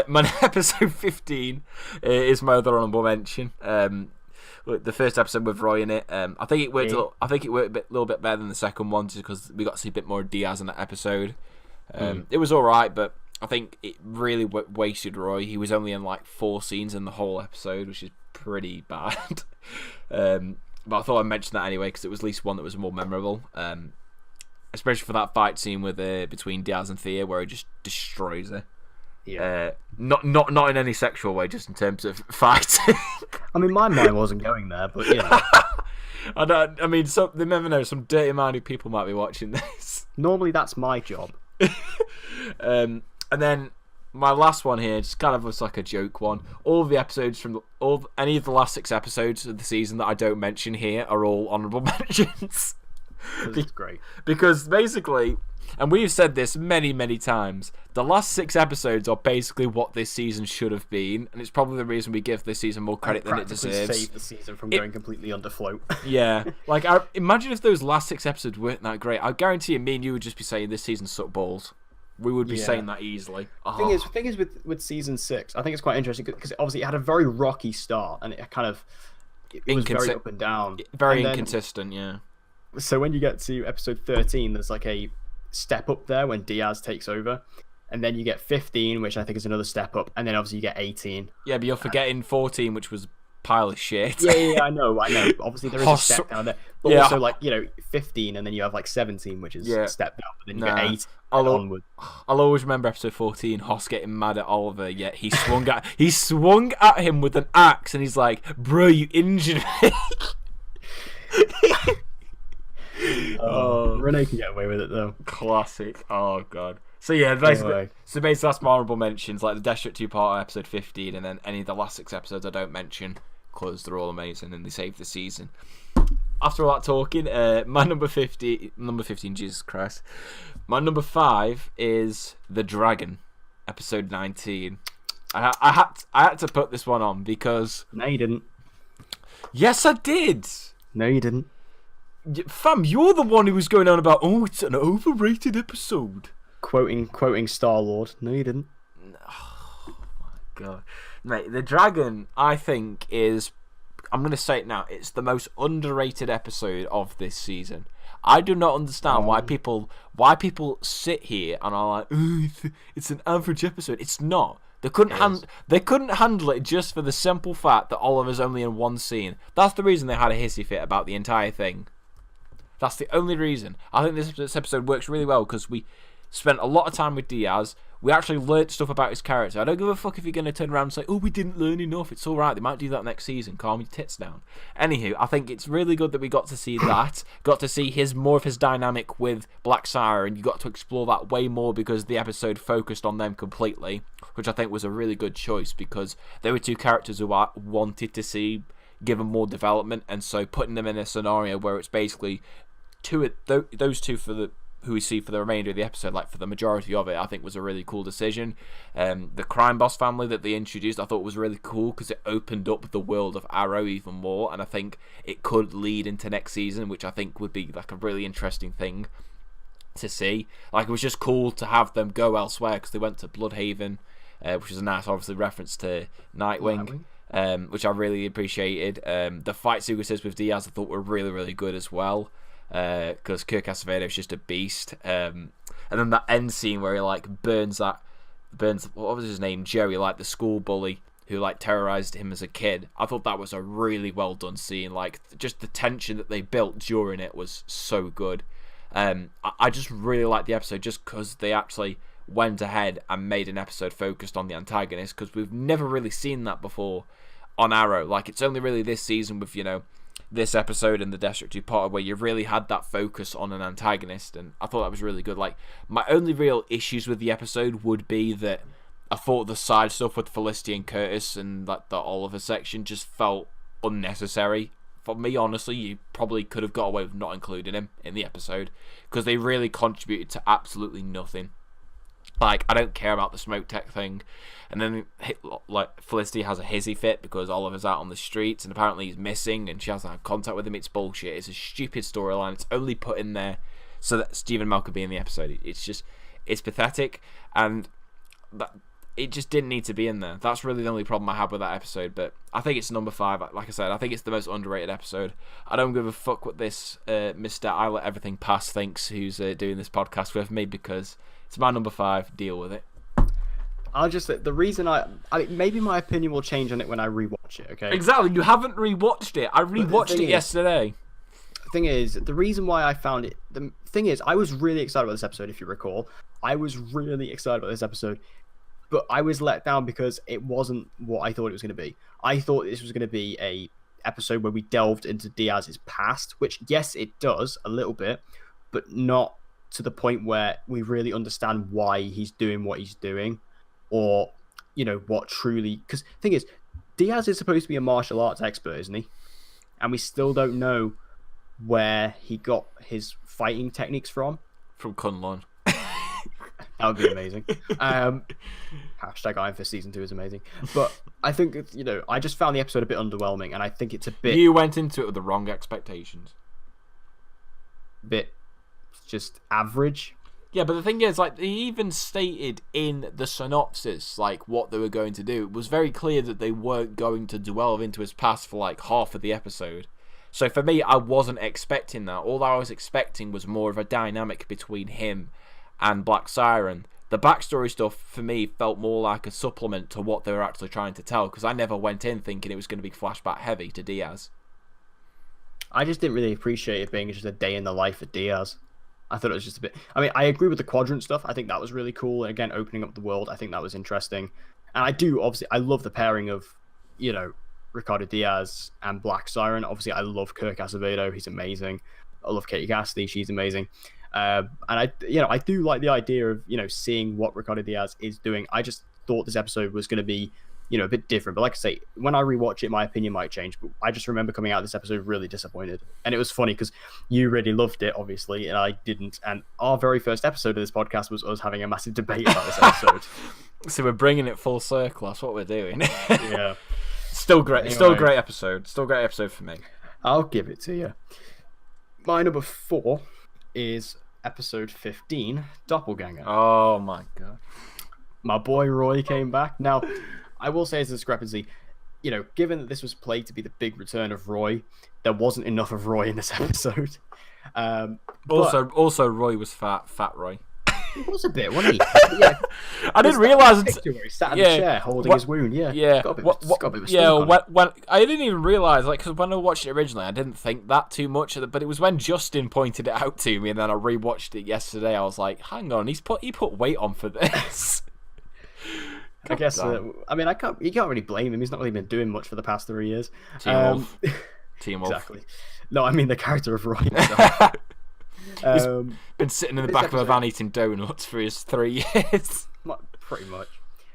My episode 15 is my other honourable mention. The first episode with Roy in it. I think it worked. A little bit better than the second one, just because we got to see a bit more of Diaz in that episode. It was all right, but I think it really wasted Roy. He was only in like 4 scenes in the whole episode, which is pretty bad. But I thought I'd mention that anyway because it was at least one that was more memorable. Especially for that fight scene with between Diaz and Thea, where he just destroys her. Yeah. Not in any sexual way, just in terms of fighting. My mind wasn't going there, but you know. They never know. Some dirty-minded people might be watching this. Normally, that's my job. And then my last one here, just kind of was like a joke one. All of the episodes any of the last 6 episodes of the season that I don't mention here are all honourable mentions. That's great. Because basically, and we've said this many, many times, the last 6 episodes are basically what this season should have been, and it's probably the reason we give this season more credit than it deserves. Save the season from going completely underfloat. Yeah, like imagine if those last 6 episodes weren't that great. I guarantee you, me and you would just be saying this season sucked balls. We would be saying that easily. The thing is with season 6, I think it's quite interesting because obviously it had a very rocky start, and it was very up and down, very inconsistent. Yeah. So when you get to episode 13, there's like a step up there when Diaz takes over, and then you get 15, which I think is another step up, and then obviously you get 18. Yeah, but you're forgetting 14, which was a pile of shit. Yeah, I know. Obviously there is a step down there, but also 15, and then you have like 17, which is a step down, but then you get 8 onward. I'll always remember episode 14, Hoss getting mad at Oliver, yet he swung at him with an axe, and he's like, "Bro, you injured me." Renee can get away with it though. Classic. Oh god. So yeah, basically that's my honourable mentions, like the Deathstroke 2-part episode 15, and then any of the last 6 episodes I don't mention because they're all amazing and they saved the season. After all that talking, my number 15, Jesus Christ. My number 5 is The Dragon, episode 19. I had to put this one on because... No, you didn't. Yes, I did. No, you didn't. Fam, you're the one who was going on about, it's an overrated episode. Quoting Star-Lord. No, you didn't. Oh my god. Mate, The Dragon, I think, is... I'm going to say it now. It's the most underrated episode of this season. I do not understand why people sit here and are like, it's an average episode. It's not. They couldn't handle it just for the simple fact that Oliver's only in one scene. That's the reason they had a hissy fit about the entire thing. That's the only reason. I think this episode works really well because we spent a lot of time with Diaz. We actually learnt stuff about his character. I don't give a fuck if you're going to turn around and say, we didn't learn enough. It's alright. They might do that next season. Calm your tits down. Anywho, I think it's really good that we got to see that. Got to see more of his dynamic with Black Sire, and you got to explore that way more because the episode focused on them completely, which I think was a really good choice because they were 2 characters who I wanted to see given more development, and so putting them in a scenario where it's basically those two for the who we see for the remainder of the episode, like for the majority of it, I think was a really cool decision. The crime boss family that they introduced, I thought was really cool because it opened up the world of Arrow even more, and I think it could lead into next season, which I think would be like a really interesting thing to see. Like, it was just cool to have them go elsewhere because they went to Bloodhaven, which is a nice, obviously, reference to Nightwing. Which I really appreciated. The fight sequences with Diaz I thought were really, really good as well. Because Kirk Acevedo is just a beast. And then that end scene where he like burns what was his name, Jerry, like the school bully who like terrorized him as a kid. I thought that was a really well done scene. Like, just the tension that they built during it was so good. I just really liked the episode just because they actually went ahead and made an episode focused on the antagonist, because we've never really seen that before on Arrow. Like, it's only really this season with, this episode and the Destructive Potter where you've really had that focus on an antagonist, and I thought that was really good. Like, my only real issues with the episode would be that I thought the side stuff with Felicity and Curtis and like the Oliver section just felt unnecessary. For me, honestly, you probably could have got away with not including him in the episode because they really contributed to absolutely nothing. Like, I don't care about the smoke tech thing. And then, like, Felicity has a hissy fit because Oliver's out on the streets and apparently he's missing and she hasn't had contact with him. It's bullshit. It's a stupid storyline. It's only put in there so that Stephen Amell could be in the episode. It's pathetic, and it just didn't need to be in there. That's really the only problem I have with that episode. But I think it's number 5. Like I said, I think it's the most underrated episode. I don't give a fuck what this Mr. I Let Everything Pass thinks, who's doing this podcast with me, because it's my number 5. Deal with it. I'll just say, the reason maybe my opinion will change on it when I rewatch it, okay? Exactly, you haven't rewatched it. I rewatched it yesterday. The thing is, the reason why I found it, the thing is, I was really excited about this episode, if you recall. I was really excited about this episode, but I was let down because it wasn't what I thought it was going to be. I thought this was going to be a episode where we delved into Diaz's past, which, yes, it does, a little bit, but not to the point where we really understand why he's doing what he's doing, or, what truly... Because the thing is, Diaz is supposed to be a martial arts expert, isn't he? And we still don't know where he got his fighting techniques from. From Kunlun. That would be amazing. Hashtag Iron Fist Season 2 is amazing. But I think, I just found the episode a bit underwhelming, and I think it's a bit... You went into it with the wrong expectations. Bit just average. Yeah, but the thing is, like, they even stated in the synopsis, like, what they were going to do. It was very clear that they weren't going to delve into his past for, like, half of the episode. So for me, I wasn't expecting that. All I was expecting was more of a dynamic between him and Black Siren. The backstory stuff, for me, felt more like a supplement to what they were actually trying to tell, because I never went in thinking it was going to be flashback heavy to Diaz. I just didn't really appreciate it being just a day in the life of Diaz. I thought it was just a bit... I mean, I agree with the quadrant stuff. I think that was really cool. And again, opening up the world, I think that was interesting. And I love the pairing of, Ricardo Diaz and Black Siren. Obviously, I love Kirk Acevedo. He's amazing. I love Katie Cassidy. She's amazing. And I do like the idea of, seeing what Ricardo Diaz is doing. I just thought this episode was going to be, a bit different. But like I say, when I rewatch it, my opinion might change. But I just remember coming out of this episode really disappointed. And it was funny because you really loved it, obviously, and I didn't. And our very first episode of this podcast was us having a massive debate about this episode. So we're bringing it full circle. That's what we're doing. Yeah. Still great. Anyway, still a great episode. Still a great episode for me. I'll give it to you. My number 4 is episode 15, Doppelganger. Oh my god. My boy Roy came back. Now, I will say as a discrepancy, given that this was played to be the big return of Roy, there wasn't enough of Roy in this episode. Also, Roy was fat Roy. He was a bit, wasn't he? Yeah. I didn't realise until he sat in the chair holding his wound. Yeah. Got a bit of when I didn't even realise, because when I watched it originally, I didn't think that too much. But it was when Justin pointed it out to me, and then I rewatched it yesterday. I was like, "Hang on, he put weight on for this." I guess. You can't really blame him. He's not really been doing much for the past 3 years. Team Wolf. Team Wolf. Exactly. No, I mean the character of Roy. He's been sitting in the back of a van eating donuts for his 3 years. Pretty much.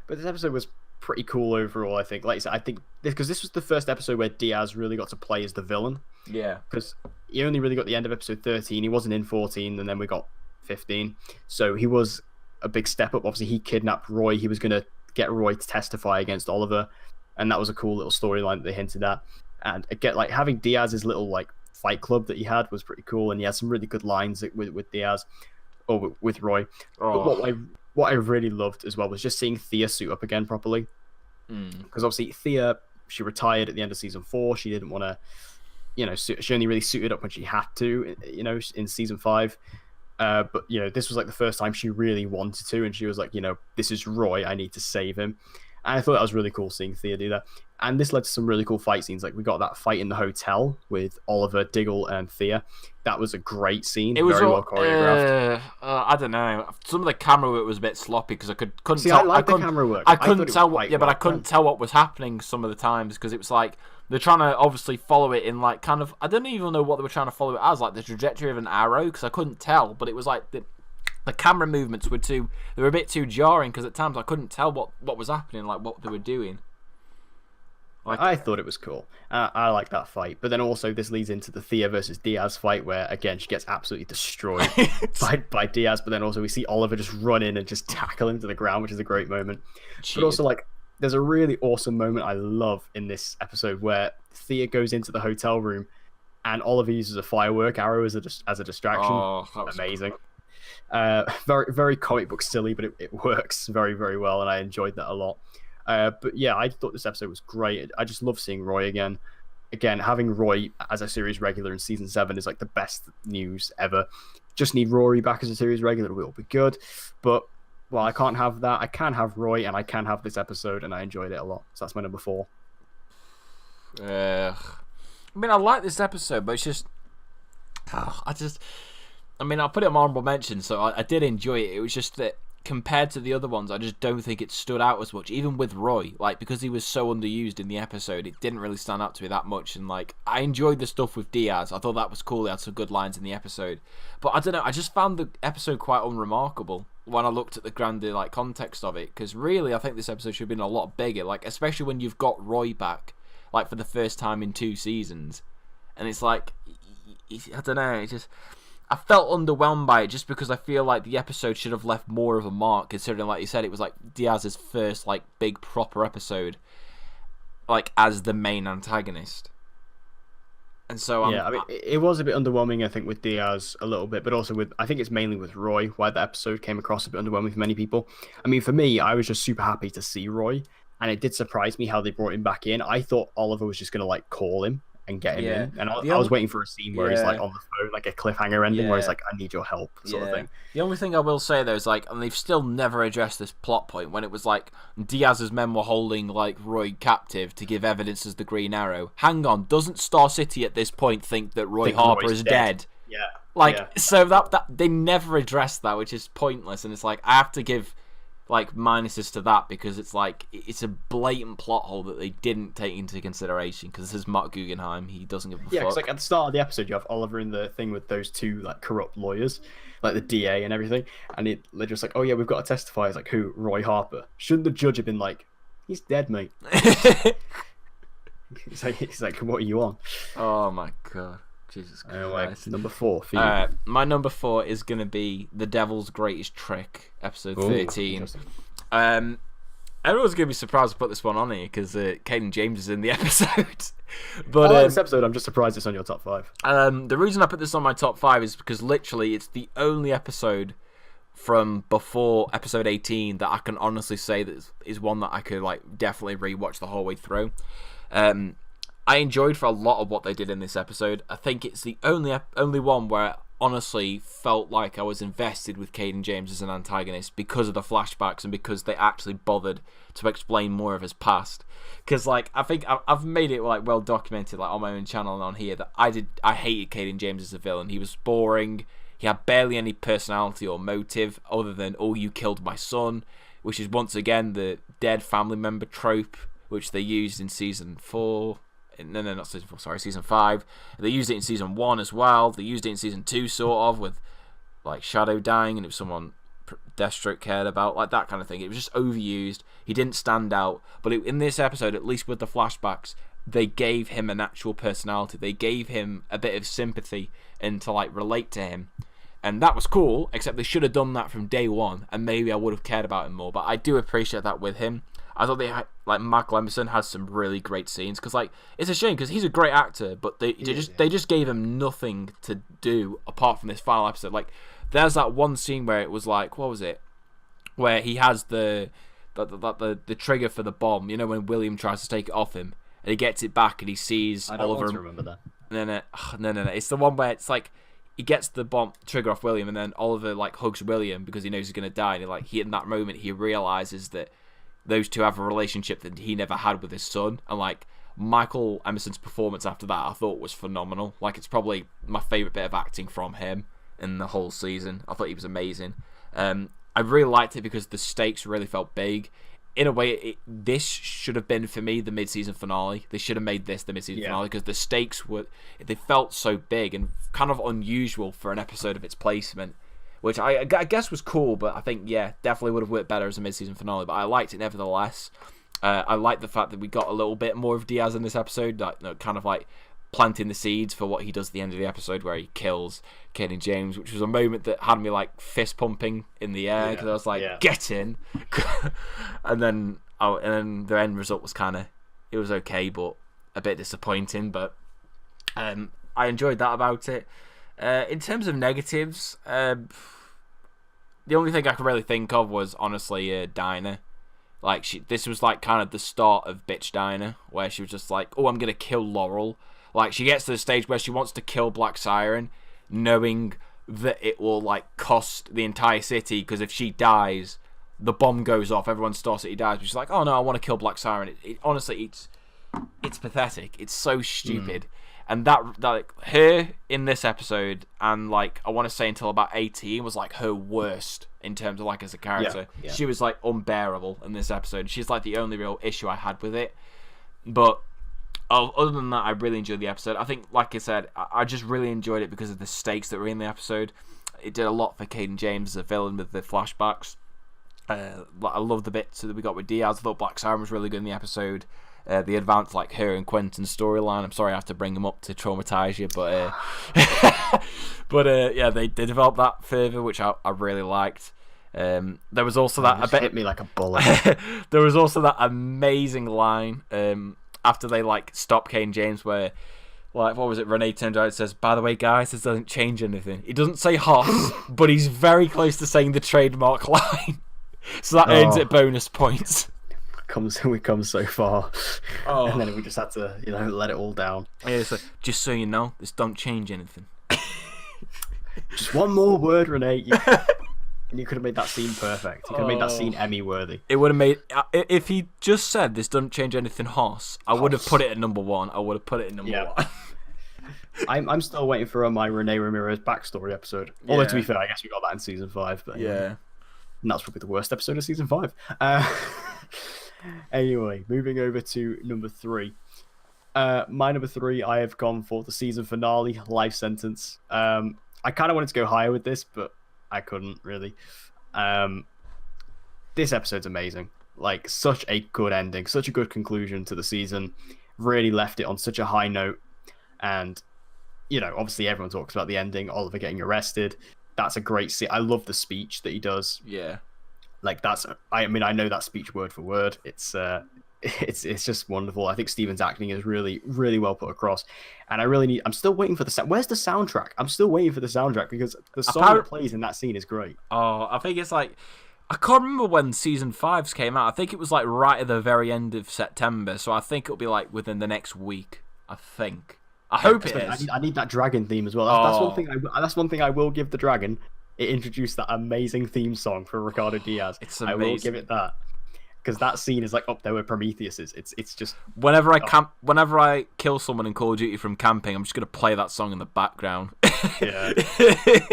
But this episode was pretty cool overall, I think. Like I said, I think because this was the first episode where Diaz really got to play as the villain. Yeah. Because he only really got the end of episode 13. He wasn't in 14, and then we got 15. So he was a big step up. Obviously, he kidnapped Roy. He was going to get Roy to testify against Oliver, and that was a cool little storyline that they hinted at. And again, like having Diaz's little like fight club that he had was pretty cool, and he had some really good lines with Diaz or with Roy. Oh. But what I really loved as well was just seeing Thea suit up again properly, because obviously Thea, she retired at the end of season 4. She didn't want to, you know, she only really suited up when she had to, you know, in season 5. But you know, this was like the first time she really wanted to, and she was like, you know, this is Roy, I need to save him. And I thought that was really cool seeing Thea do that. And this led to some really cool fight scenes. Like we got that fight in the hotel with Oliver, Diggle, and Thea. That was a great scene. It was very well choreographed. I don't know. Some of the camera work was a bit sloppy because I couldn't See, tell. I like the camera work. I couldn't tell what. Yeah, but I couldn't tell what was happening some of the times because it was like they're trying to obviously follow it in like kind of. I don't even know what they were trying to follow it as, like the trajectory of an arrow, because I couldn't tell. But it was like the camera movements were they were a bit too jarring because at times I couldn't tell what was happening, like what they were doing. Like, I thought it was cool. I like that fight. But then also this leads into the Thea versus Diaz fight where, again, she gets absolutely destroyed by Diaz. But then also we see Oliver just run in and just tackle him to the ground, which is a great moment. Cheated. But also, like, there's a really awesome moment I love in this episode where Thea goes into the hotel room and Oliver uses a firework arrow as a distraction. Oh, that was amazing. Cool. Very, very comic book silly, but it works very, very well, and I enjoyed that a lot. But yeah, I thought this episode was great. I just love seeing Roy again. Again, having Roy as a series regular in season 7 is like the best news ever. Just need Rory back as a series regular, will be good. But well, I can't have that. I can have Roy, and I can have this episode, and I enjoyed it a lot. So that's my number 4. I mean, I like this episode, but it's just, I mean, I'll put it on my honorable mention. So I did enjoy it. It was just that, compared to the other ones, I just don't think it stood out as much. Even with Roy, like, because he was so underused in the episode, it didn't really stand out to me that much. And like, I enjoyed the stuff with Diaz. I thought that was cool. He had some good lines in the episode. But I don't know, I just found the episode quite unremarkable when I looked at the grander like context of it. Because really, I think this episode should have been a lot bigger. Like, especially when you've got Roy back, like for the first time in 2 seasons, and it's like, I don't know, it just. I felt underwhelmed by it just because I feel like the episode should have left more of a mark, considering, like you said, it was like Diaz's first like big proper episode, like as the main antagonist. And so I mean, it was a bit underwhelming, I think, with Diaz a little bit, but also with, I think it's mainly with Roy why the episode came across a bit underwhelming for many people. I mean, for me, I was just super happy to see Roy, and it did surprise me how they brought him back in. I thought Oliver was just gonna like call him and get him in, and I was waiting for a scene where he's like on the phone, like a cliffhanger ending where he's like, I need your help, sort of thing. The only thing I will say though is like, and they've still never addressed this plot point when it was like Diaz's men were holding like Roy captive to give evidence as the Green Arrow. Hang on, doesn't Star City at this point think that Roy Harper is dead? Yeah. Like, so that they never addressed that, which is pointless, and it's like I have to give like minuses to that because it's like it's a blatant plot hole that they didn't take into consideration because this is Mark Guggenheim. He doesn't give a fuck. Yeah, because like at the start of the episode you have Oliver in the thing with those 2 like corrupt lawyers, like the DA and everything, and they're just like, oh yeah, we've got to testify. It's like, who? Roy Harper. Shouldn't the judge have been like, he's dead, mate? He's like, what are you on? Oh my god. Jesus Christ. Anyway, number 4 for you. My number 4 is going to be The Devil's Greatest Trick, episode 13. Everyone's going to be surprised to put this one on here because Caden James is in the episode. But I like this episode. I'm just surprised it's on your top 5. The reason I put this on my top 5 is because literally it's the only episode from before episode 18 that I can honestly say that is one that I could like definitely rewatch the whole way through. I enjoyed for a lot of what they did in this episode. I think it's the only one where I honestly felt like I was invested with Caden James as an antagonist because of the flashbacks and because they actually bothered to explain more of his past. Because like I think I've made it like well documented like on my own channel and on here that I hated Caden James as a villain. He was boring. He had barely any personality or motive other than, oh, you killed my son, which is once again the dead family member trope which they used in season 4. No, not season 4, sorry, season 5. They used it in season 1 as well. They used it in season 2, sort of, with like Shadow dying and it was someone Deathstroke cared about, like that kind of thing. It was just overused. He didn't stand out. But in this episode, at least with the flashbacks, they gave him an actual personality. They gave him a bit of sympathy and to like relate to him. And that was cool, except they should have done that from day one, and maybe I would have cared about him more. But I do appreciate that with him. I thought Michael Emerson has some really great scenes, because like it's a shame because he's a great actor, but they just gave him nothing to do apart from this final episode. Like there's that one scene where it was like, what was it? Where he has the trigger for the bomb. You know, when William tries to take it off him, and he gets it back, and he sees I don't Oliver. want to remember that. No. It's the one where it's like, he gets the bomb trigger off William, and then Oliver like hugs William because he knows he's gonna die. And in that moment he realizes that those two have a relationship that he never had with his son. And like Michael Emerson's performance after that, I thought was phenomenal. Like it's probably my favorite bit of acting from him in the whole season. I thought he was amazing. I really liked it because the stakes really felt big. In a way, this should have been, for me, the mid-season finale. They should have made this the mid-season finale because the stakes they felt so big and kind of unusual for an episode of its placement, which I guess was cool, but I think, definitely would have worked better as a mid-season finale, but I liked it nevertheless. I liked the fact that we got a little bit more of Diaz in this episode, kind of like planting the seeds for what he does at the end of the episode where he kills Kane and James, which was a moment that had me like fist pumping in the air because I was like, get in. and then the end result was it was okay, but a bit disappointing, but I enjoyed that about it. In terms of negatives, the only thing I could really think of was honestly Dinah. Like this was like kind of the start of Bitch Dinah, where she was just like, oh, I'm gonna kill Laurel. Like she gets to the stage where she wants to kill Black Siren, knowing that it will like cost the entire city, because if she dies, the bomb goes off, everyone starts that he dies. But she's like, oh no, I want to kill Black Siren. Honestly, it's pathetic. It's so stupid. And that like her in this episode, and like I want to say until about 18 was like her worst in terms of like as a character. Yeah. She was like unbearable in this episode. She's like the only real issue I had with it. But other than that, I really enjoyed the episode. I think, like I said, I just really enjoyed it because of the stakes that were in the episode. It did a lot for Caden James as a villain with the flashbacks. I love the bits that we got with Diaz. I thought Black Siren was really good in the episode. The advanced like her and Quentin's storyline. I'm sorry I have to bring them up to traumatize you, but they developed that further, which I really liked. There was also that hit me like a bullet. There was also that amazing line after they like stop Kane James, where like what was it? Renee turned out and says, "By the way, guys, this doesn't change anything." He doesn't say Hoss, but he's very close to saying the trademark line, so that earns it bonus points. We come so far, and then we just had to, let it all down. Yeah, it's like, just so you know, this don't change anything. Just one more word, Renee. And you could have made that scene perfect. You could have made that scene Emmy worthy. It would have made if he just said this doesn't change anything, Hoss. I would have put it at number one. one. I'm still waiting for my Renee Ramirez backstory episode. Although to be fair, I guess we got that in season 5. But and that's probably the worst episode of season 5. Anyway, moving over to number 3. My number 3, I have gone for the season finale, Life Sentence. I kind of wanted to go higher with this, but I couldn't really. This episode's amazing. Like, such a good ending, such a good conclusion to the season. Really left it on such a high note. And, obviously everyone talks about the ending, Oliver getting arrested. That's a great scene. I love the speech that he does. Yeah. Like, I know that speech word for word. It's just wonderful. I think Steven's acting is really, really well put across. And I'm still waiting for where's the soundtrack? I'm still waiting for the soundtrack because the song that plays in that scene is great. Oh, I think it's like, I can't remember when season 5's came out. I think it was like right at the very end of September. So I think it'll be like within the next week. I think. I hope it is. I need that dragon theme as well. That's one thing I will give the dragon. It introduced that amazing theme song for Ricardo Diaz. It's amazing. I will give it that. Because that scene is like up there with Prometheus's. It's just whenever I kill someone in Call of Duty from camping, I'm just gonna play that song in the background. Yeah,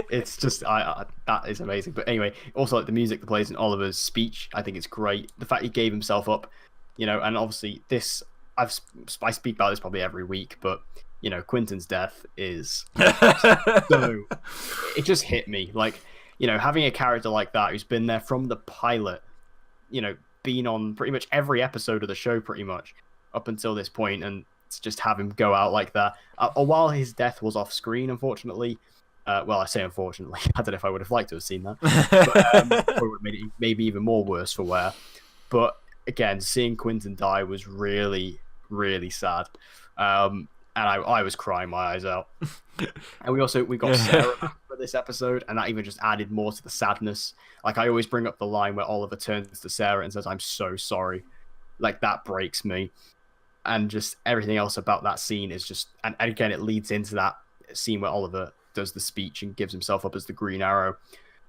it's just that is amazing. But anyway, also like the music that plays in Oliver's speech, I think it's great. The fact he gave himself up, and obviously this I speak about this probably every week, but Quentin's death is so it just hit me. Like, having a character like that who's been there from the pilot, been on pretty much every episode of the show pretty much up until this point, and to just have him go out like that. While his death was off screen, unfortunately. Well, I say unfortunately. I don't know if I would have liked to have seen that. But, or would have made it maybe even more worse for wear. But again, seeing Quentin die was really, really sad. And I was crying my eyes out. And we got Sarah back for this episode, and that even just added more to the sadness. Like, I always bring up the line where Oliver turns to Sarah and says, "I'm so sorry." Like, that breaks me. And just everything else about that scene is just, and again, it leads into that scene where Oliver does the speech and gives himself up as the Green Arrow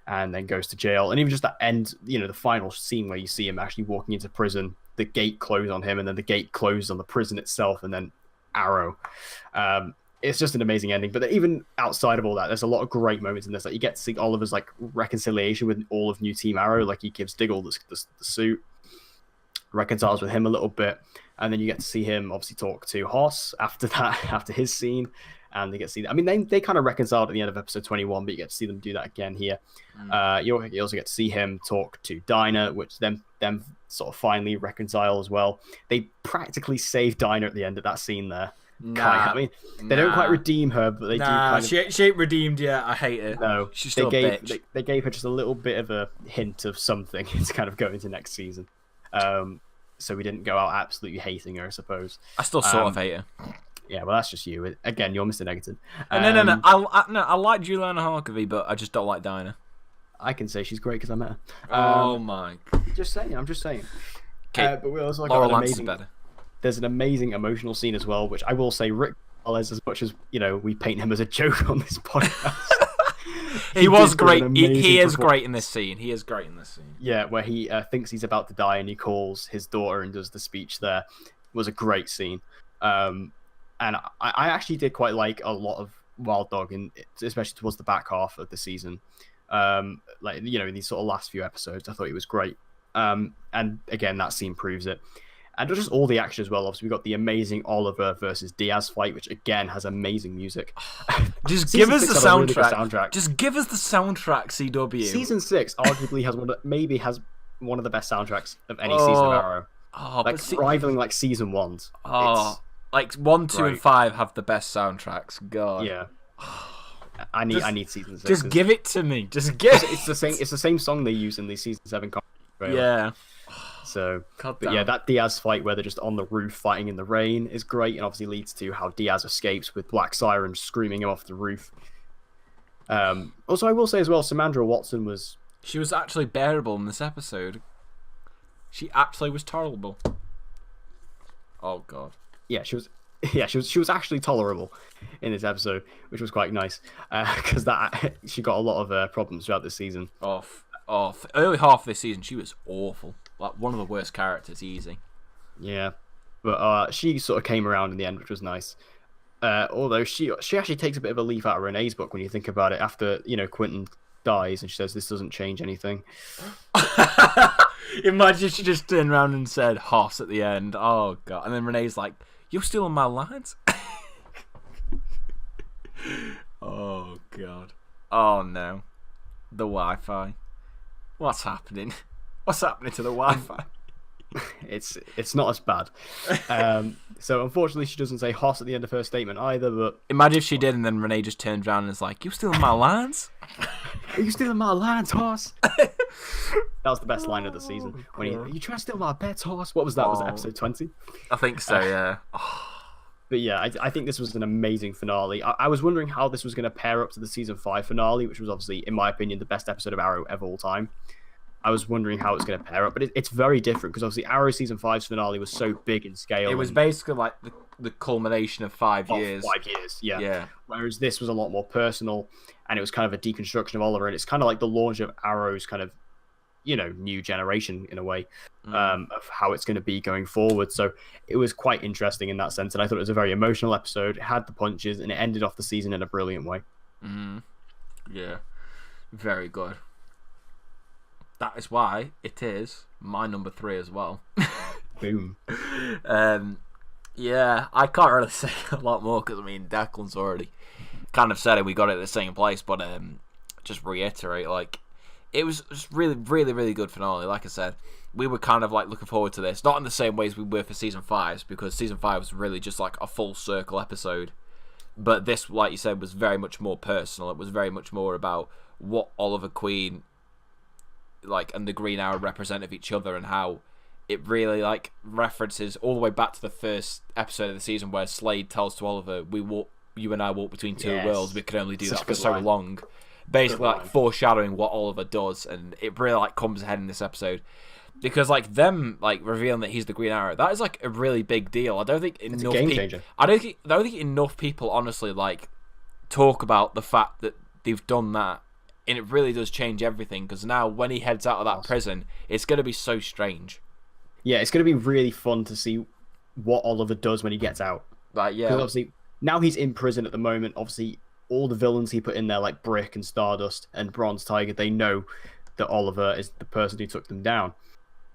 and then goes to jail. And even just that end, the final scene where you see him actually walking into prison, the gate closed on him, and then the gate closed on the prison itself, and then Arrow. It's just an amazing ending. But even outside of all that, there's a lot of great moments in this. Like, you get to see Oliver's like reconciliation with all of New Team Arrow. Like, he gives Diggle the suit, reconciles with him a little bit, and then you get to see him obviously talk to Hoss after that, after his scene. And they get to see that. I mean, they kind of reconciled at the end of episode 21, but you get to see them do that again here. You also get to see him talk to Dinah, which them sort of finally reconcile as well. They practically save Dinah at the end of that scene there. I mean, they don't quite redeem her, but they do kind of... She ain't redeemed yet. I hate it. No, she's still a bitch. They gave her just a little bit of a hint of something to kind of go into next season. So we didn't go out absolutely hating her, I suppose. I still sort of hate her. Yeah, well, that's just you. Again, you're Mr. Negative. No. I like Juliana Harkavy, but I just don't like Dinah. I can say she's great because I met her. Oh my! Just saying. I'm just saying. Okay. But we also Laurel got Lance is better. There's an amazing emotional scene as well, which I will say, Rick Wallace, as much as we paint him as a joke on this podcast. He was great. He is great in this scene. Yeah, where he thinks he's about to die and he calls his daughter and does the speech there. It was a great scene. And I actually did quite like a lot of Wild Dog, especially towards the back half of the season. In these sort of last few episodes, I thought he was great. And again, that scene proves it. And just all the action as well. Obviously, we got the amazing Oliver versus Diaz fight, which again has amazing music. Just give us the soundtrack. Just give us the soundtrack, CW. Season 6 arguably has one of the best soundtracks of any season of Arrow. Rivaling like season 1's. Like 1, 2, and 5 have the best soundtracks. God. Yeah. I need season 6. Just give it to me. Just give it. It's the same song they use in the season 7 trailer. Yeah. So, but yeah, that Diaz fight where they're just on the roof fighting in the rain is great, and obviously leads to how Diaz escapes with Black Siren screaming him off the roof. Also, I will say as well, Samandra Watson she was actually bearable in this episode. She actually was tolerable. Oh God. Yeah, she was actually tolerable in this episode, which was quite nice because she got a lot of problems throughout this season. Early half of this season, she was awful. Like one of the worst characters, easy. Yeah, but she sort of came around in the end, which was nice. Although she actually takes a bit of a leaf out of Renee's book when you think about it. After Quentin dies, and she says this doesn't change anything. Imagine she just turned around and said Hoss at the end. Oh God! And then Renee's like, "You're still on my lines." Oh God! Oh no! The Wi-Fi. What's happening? What's happening to the Wi-Fi? It's not as bad. So unfortunately, she doesn't say Hoss at the end of her statement either. But imagine if she did, and then Renee just turned around and is like, "You still in my lines? Are you still in my lines, Hoss?" That was the best line of the season. When you try to steal my bets, Hoss? What was that? Was it episode 20? I think so. Yeah. But yeah, I think this was an amazing finale. I was wondering how this was going to pair up to the season 5 finale, which was obviously, in my opinion, the best episode of Arrow of all time. I was wondering how it's going to pair up, but it's very different because obviously Arrow season 5's finale was so big in scale. It was basically like the culmination of 5 years. 5 years, yeah. Whereas this was a lot more personal, and it was kind of a deconstruction of Oliver, and it's kind of like the launch of Arrow's kind of new generation in a way of how it's going to be going forward. So it was quite interesting in that sense, and I thought it was a very emotional episode. It had the punches, and it ended off the season in a brilliant way. Yeah, very good. That is why it is my number 3 as well. Boom. Yeah, I can't really say a lot more because Declan's already kind of said it. We got it at the same place, but just reiterate, like, it was just really, really, really good finale. Like I said, we were kind of like looking forward to this, not in the same ways we were for season 5, because season 5 was really just like a full circle episode. But this, like you said, was very much more personal. It was very much more about what Oliver Queen, like, and the Green Arrow represent of each other, and how it really like references all the way back to the first episode of the season where Slade tells to Oliver, you and I walk between two worlds. We can only do that for so long. Basically, like foreshadowing what Oliver does, and it really like comes ahead in this episode. Because like them like revealing that he's the Green Arrow, that is like a really big deal. I don't think enough people. I don't think enough people honestly like talk about the fact that they've done that, and it really does change everything. Because now when he heads out of that prison, it's going to be so strange. Yeah, it's going to be really fun to see what Oliver does when he gets out. Like, yeah, because obviously now he's in prison at the moment. Obviously, all the villains he put in there, like Brick and Stardust and Bronze Tiger, they know that Oliver is the person who took them down.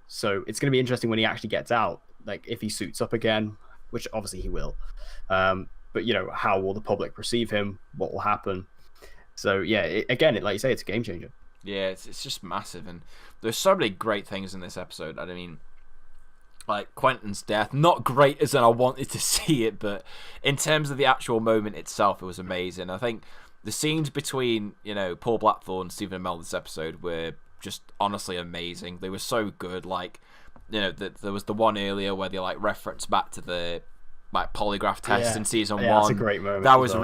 So it's going to be interesting when he actually gets out, like if he suits up again, which obviously he will. But, you know, how will the public perceive him? What will happen? So, yeah, like you say, it's a game changer. Yeah, it's just massive. And there's so many great things in this episode. I mean, like Quentin's death, not great as in I wanted to see it, but in terms of the actual moment itself, it was amazing. I think the scenes between, you know, Paul Blackthorne and Stephen Amell this episode were just honestly amazing. They were so good. Like, you know, there was the one earlier where they like reference back to the like polygraph test in season 1. That's a great moment. That was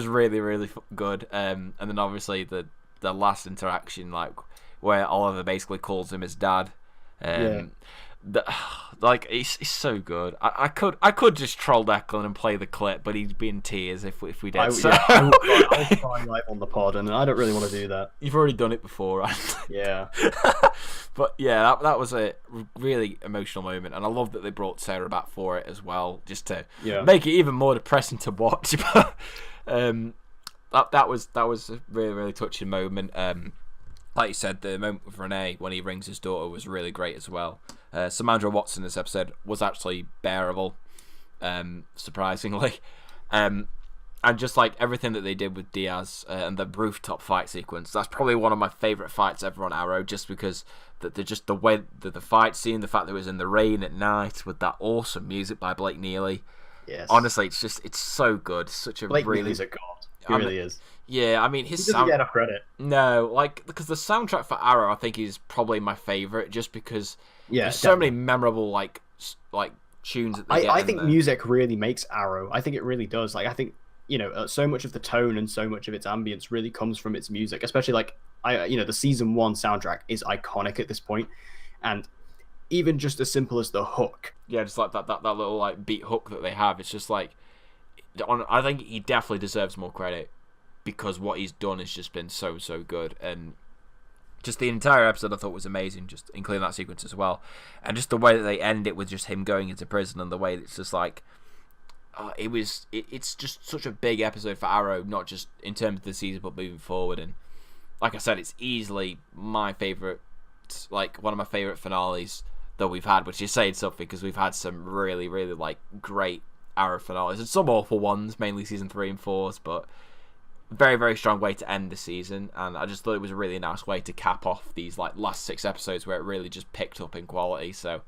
really good. And then obviously the last interaction, like where Oliver basically calls him his dad. Like he's so good. I could just troll Declan and play the clip, but he'd be in tears if we did. I'll cry live on the pod, and I don't really want to do that. You've already done it before, right? Yeah. But yeah, that was a really emotional moment, and I love that they brought Sarah back for it as well, just to make it even more depressing to watch. But that was a really, really touching moment. Like you said, the moment with Renee when he rings his daughter was really great as well. Samandra Watson this episode was actually bearable, surprisingly. And just like everything that they did with Diaz and the rooftop fight sequence, that's probably one of my favourite fights ever on Arrow, just because the way that the fight scene, the fact that it was in the rain at night with that awesome music by Blake Neely. Yes. Honestly, it's so good. Such a Blake really Neely's a god. He really is. Yeah, I mean, he doesn't get enough credit. No, like, because the soundtrack for Arrow, I think, is probably my favourite, just because there's so many memorable like tunes that they get. I think music really makes Arrow. I think it really does. Like, I think, you know, so much of the tone and so much of its ambience really comes from its music. Especially like the season 1 soundtrack is iconic at this point, and even just as simple as the hook. Yeah, just like that little like beat hook that they have. It's just like, I think he definitely deserves more credit, because what he's done has just been so good, and just the entire episode I thought was amazing, just including that sequence as well, and just the way that they end it with just him going into prison, and the way it's just like, it's just such a big episode for Arrow, not just in terms of the season but moving forward. And like I said, it's easily my favourite, like one of my favourite finales that we've had, which is saying something, because we've had some really, really like great Arrow finales and some awful ones, mainly season 3 and 4's, but very, very strong way to end the season. And I just thought it was a really nice way to cap off these like last 6 episodes where it really just picked up in quality. So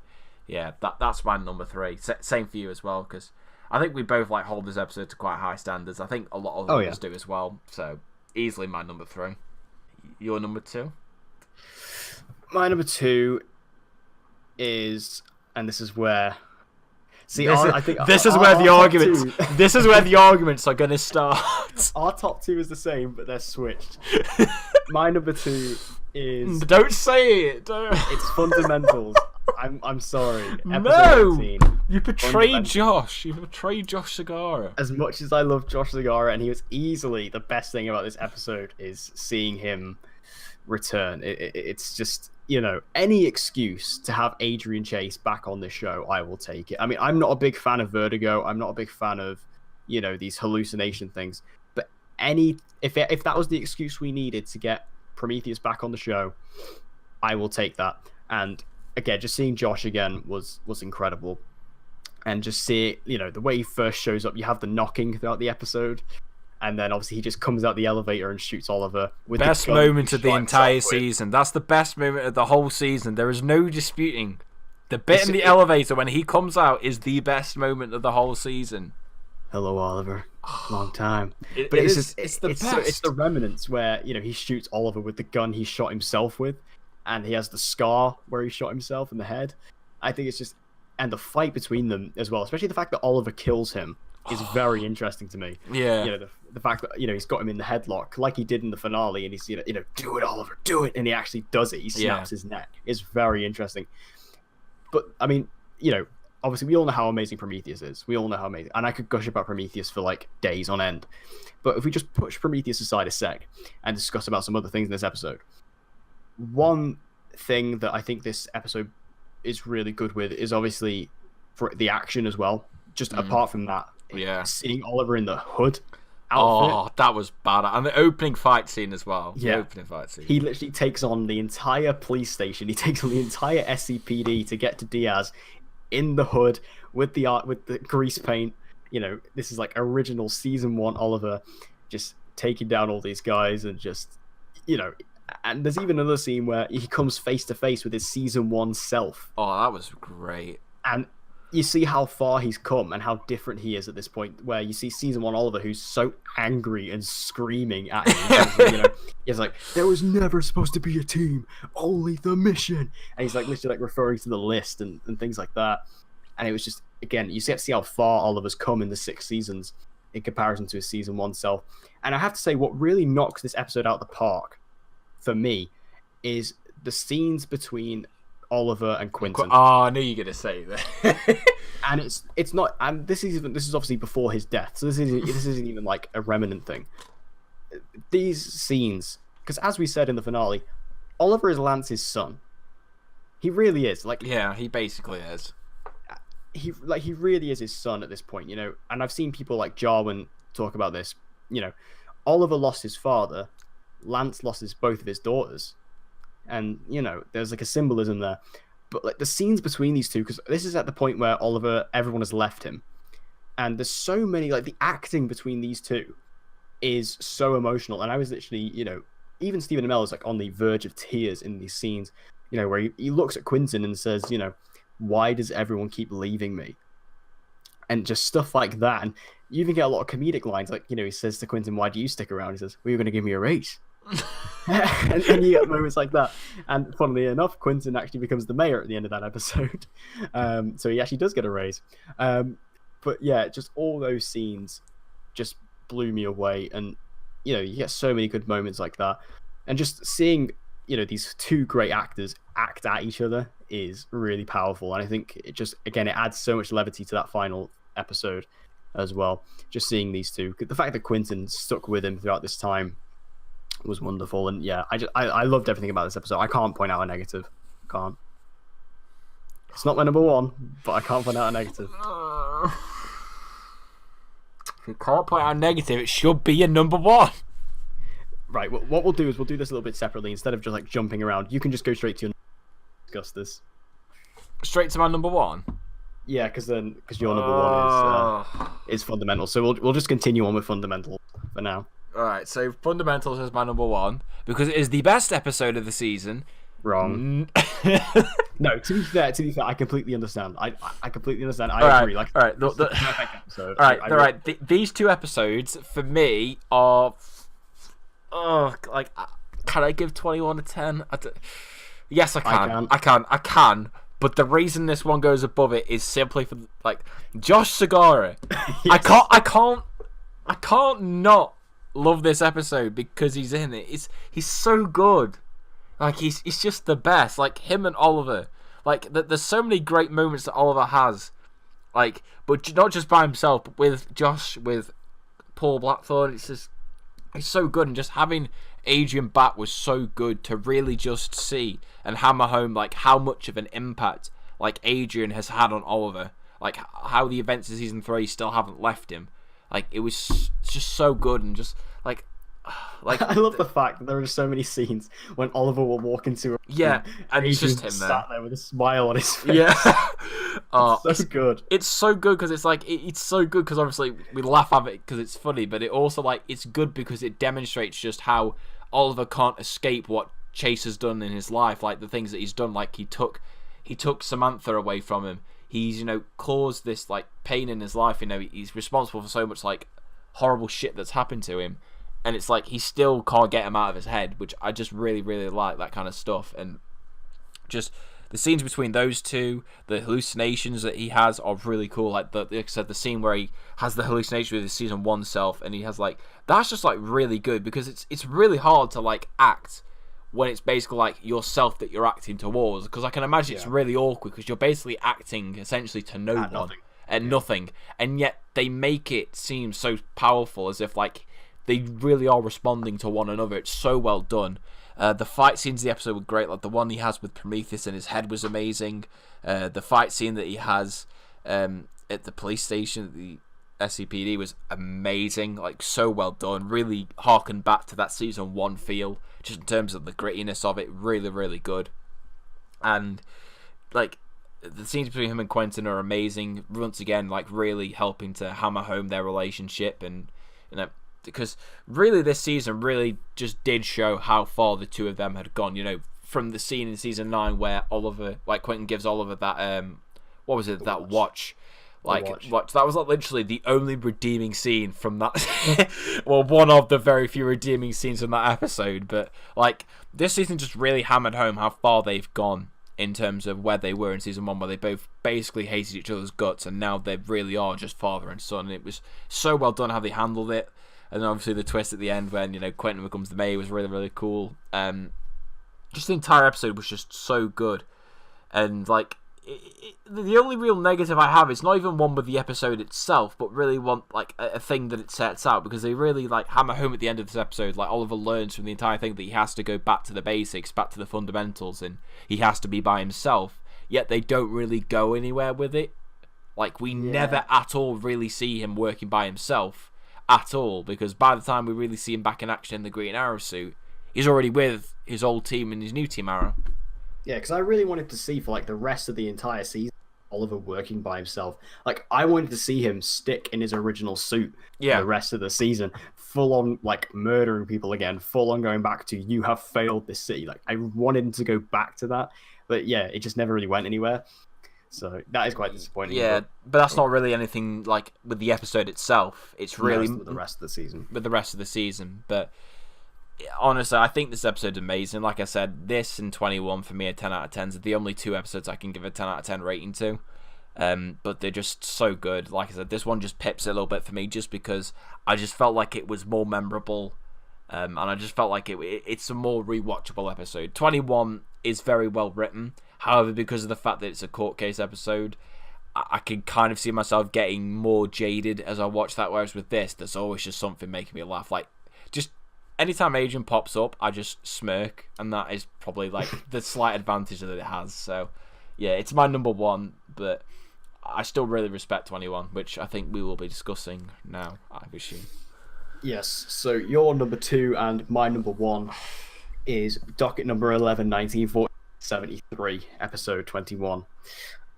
yeah, that's my number 3. Same for you as well, because I think we both like hold this episode to quite high standards. I think a lot of us do as well. So easily my number 3. Your number 2? My number 2 is, and this is where, this is where the arguments are going to start. Our top 2 is the same, but they're switched. My number 2 is. Don't say it. Don't. It's Fundamentals. I'm sorry. No, 18, you betrayed Josh. You betrayed Josh Segarra. As much as I love Josh Segarra, and he was easily the best thing about this episode, is seeing him return. It's just, you know, any excuse to have Adrian Chase back on this show, I will take it. I mean, I'm not a big fan of Vertigo. I'm not a big fan of, you know, these hallucination things. But if that was the excuse we needed to get Prometheus back on the show, I will take that. And again, just seeing Josh again was incredible. And just see, you know, the way he first shows up, you have the knocking throughout the episode. and then obviously he just comes out the elevator and shoots Oliver with best the gun moment of the entire season. That's the best moment of the whole season. There is no disputing. The bit in the elevator when he comes out is the best moment of the whole season. Hello, Oliver. Long time. It's the best. It's the remnants where he shoots Oliver with the gun he shot himself with, and he has the scar where he shot himself in the head. I think it's just, and the fight between them as well, especially the fact that Oliver kills him, is very interesting to me. Yeah. The fact that he's got him in the headlock like he did in the finale, and he's do it, Oliver, do it, and he actually does it. He snaps his neck. It's very interesting. But I mean, obviously we all know how amazing Prometheus is. We all know how amazing, and I could gush about Prometheus for like days on end. But if we just push Prometheus aside a sec and discuss about some other things in this episode, one thing that I think this episode is really good with is obviously for the action as well. Just apart from that, seeing Oliver in the hood outfit. Oh, that was bad. And the opening fight scene as well. Yeah. The opening fight scene. He literally takes on the entire police station. He takes on the entire SCPD to get to Diaz in the hood with the grease paint. This is like original season 1 Oliver just taking down all these guys and just, and there's even another scene where he comes face to face with his season 1 self. Oh, that was great. And you see how far he's come and how different he is at this point, where you see season 1 Oliver, who's so angry and screaming at him. He's like, there was never supposed to be a team, only the mission. And he's like literally like referring to the list and things like that. And it was just, again, you see how far Oliver's come in the 6 seasons in comparison to his season 1 self. And I have to say, what really knocks this episode out of the park for me is the scenes between Oliver and Quentin. Oh, I knew you were gonna say that. And it's not, and this is obviously before his death, so this isn't even like a remnant thing. These scenes, because as we said in the finale, Oliver is Lance's son. He really is. Like, yeah, he basically is. He really is his son at this point, And I've seen people like Jarwin talk about this. Oliver lost his father, Lance lost both of his daughters. And, there's like a symbolism there. But like the scenes between these two, because this is at the point where everyone has left him. And there's so many, like the acting between these two is so emotional. And I was literally, even Stephen Amell is like on the verge of tears in these scenes, where he looks at Quentin and says, why does everyone keep leaving me? And just stuff like that. And you even get a lot of comedic lines. Like, he says to Quentin, why do you stick around? He says, well, you're going to give me a raise. and you get moments like that. And funnily enough, Quentin actually becomes the mayor at the end of that episode. So he actually does get a raise. But yeah, just all those scenes just blew me away. And, you get so many good moments like that. And just seeing, these two great actors act at each other is really powerful. And I think it just, again, it adds so much levity to that final episode as well. Just seeing these two. The fact that Quentin stuck with him throughout this time was wonderful. And yeah, I loved everything about this episode. I can't point out a negative. Can't. It's not my number 1, but I can't point out a negative. If you can't point out a negative, it should be your number 1. Right, well, what we'll do is we'll do this a little bit separately. Instead of just like jumping around, you can just go straight to your discuss this. Straight to my number 1? Yeah, because your number 1 is fundamental. So we'll just continue on with fundamental for now. Alright, so fundamentals is my number 1 because it is the best episode of the season. Wrong. No, to be fair, I completely understand. I completely understand. I agree. Like, all right, the perfect episode. All right. These 2 episodes for me are. Can I give 21 a 10? Yes, I can. I can. But the reason this one goes above it is simply for like Josh Segura. Yes. I can't not love this episode because he's in it. He's so good. Like he's just the best. Like him and Oliver. Like there's so many great moments that Oliver has. Like, but not just by himself, but with Josh, with Paul Blackthorne. It's so good, and just having Adrian back was so good to really just see and hammer home like how much of an impact like Adrian has had on Oliver. Like how the events of season 3 still haven't left him. Like it was just so good, and just like I love the fact that there are so many scenes when Oliver will walk into a and it's just him sat there with a smile on his face. Yeah. It's so good. It's so good because it's like it's so good because obviously we laugh at it because it's funny, but it also like it's good because it demonstrates just how Oliver can't escape what Chase has done in his life, like the things that he's done. Like he took Samantha away from him. He's caused this like pain in his life. He's responsible for so much like horrible shit that's happened to him, and it's like he still can't get him out of his head, which I just really really like that kind of stuff. And just the scenes between those two, the hallucinations that he has are really cool. Like I said, the scene where he has the hallucination with his season 1 self, and he has like that's just like really good because it's really hard to like act when it's basically like yourself that you're acting towards. Because I can imagine it's really awkward because you're basically acting essentially to no one and nothing, and yet they make it seem so powerful as if like they really are responding to one another. It's so well done. The fight scenes of the episode were great. Like the one he has with Prometheus in his head was amazing. The fight scene that he has at the police station, the SCPD, was amazing. Like so well done. Really harkened back to that season 1 feel, just in terms of the grittiness of it. Really, really good. And like the scenes between him and Quentin are amazing. Once again, like really helping to hammer home their relationship, and because really this season really just did show how far the two of them had gone. From the scene in season 9 where Quentin gives Oliver that what was it, that watch. Watch. That was like literally the only redeeming scene from that. Well, one of the very few redeeming scenes from that episode. But like this season just really hammered home how far they've gone in terms of where they were in season 1, where they both basically hated each other's guts, and now they really are just father and son. And it was so well done how they handled it. And obviously the twist at the end when Quentin becomes the mayor was really really cool. Just the entire episode was just so good, and like the only real negative I have is not even one with the episode itself, but really one like a thing that it sets out, because they really like hammer home at the end of this episode. Like Oliver learns from the entire thing that he has to go back to the basics, back to the fundamentals, and he has to be by himself. Yet they don't really go anywhere with it. Like we never at all really see him working by himself. At all, because by the time we really see him back in action in the Green Arrow suit, he's already with his old team and his new team Arrow. Yeah, because I really wanted to see for like the rest of the entire season Oliver working by himself. Like I wanted to see him stick in his original suit for the rest of the season, full on like murdering people again, full on going back to "you have failed this city." Like I wanted him to go back to that, but yeah, it just never really went anywhere. So that is quite disappointing. Yeah, but that's not really anything like with the episode itself. It's really with the rest of the season. With the rest of the season, but honestly, I think this episode's amazing. Like I said, this and 21 for me are 10 out of 10s. Are the only two episodes I can give a 10 out of 10 rating to. But they're just so good. Like I said, this one just pips it a little bit for me, just because I just felt like it was more memorable, and I just felt like it's a more rewatchable episode. 21 is very well written. However, because of the fact that it's a court case episode, I can kind of see myself getting more jaded as I watch that. Whereas with this, there's always just something making me laugh. Like, just anytime Adrian pops up, I just smirk, and that is probably like the slight advantage that it has. So, yeah, it's my number 1, but I still really respect 21, which I think we will be discussing now, I assume. Yes, so your number 2 and my number 1 is docket number 11, 1973, episode 21.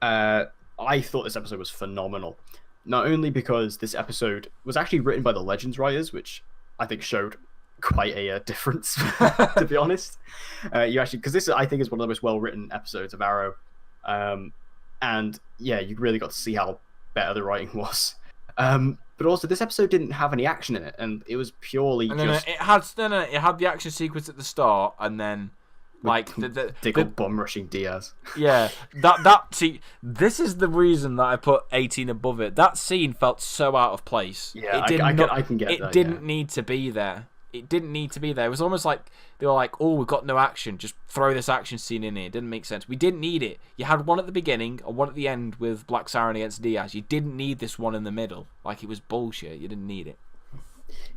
I thought this episode was phenomenal. Not only because this episode was actually written by the Legends writers, which I think showed quite a difference, to be honest. Because this I think is one of the most well-written episodes of Arrow. And yeah, you really got to see how better the writing was. But also, this episode didn't have any action in it, and it was purely it had the action sequence at the start, and then like the bum rushing Diaz. Yeah, see, this is the reason that I put 18 above it. That scene felt so out of place. Yeah, I can get that. It didn't need to be there. It didn't need to be there. It was almost like they were like, "Oh, we've got no action. Just throw this action scene in here." It didn't make sense. We didn't need it. You had one at the beginning and one at the end with Black Siren against Diaz. You didn't need this one in the middle. Like, it was bullshit. You didn't need it.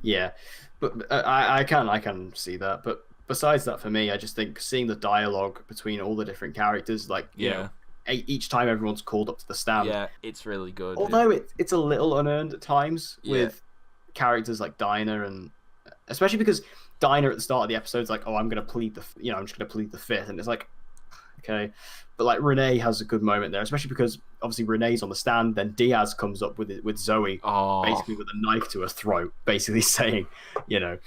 Yeah, but I can see that. But besides that, for me, I just think seeing the dialogue between all the different characters, like you know, each time everyone's called up to the stand. Yeah, it's really good. Although it's a little unearned at times with characters like Dinah, and especially because Dinah at the start of the episode is like, "Oh, I'm just gonna plead the fifth," and it's like, Okay, but like Renee has a good moment there, especially because obviously Renee's on the stand. Then Diaz comes up with Zoe, basically with a knife to her throat, basically saying, you know,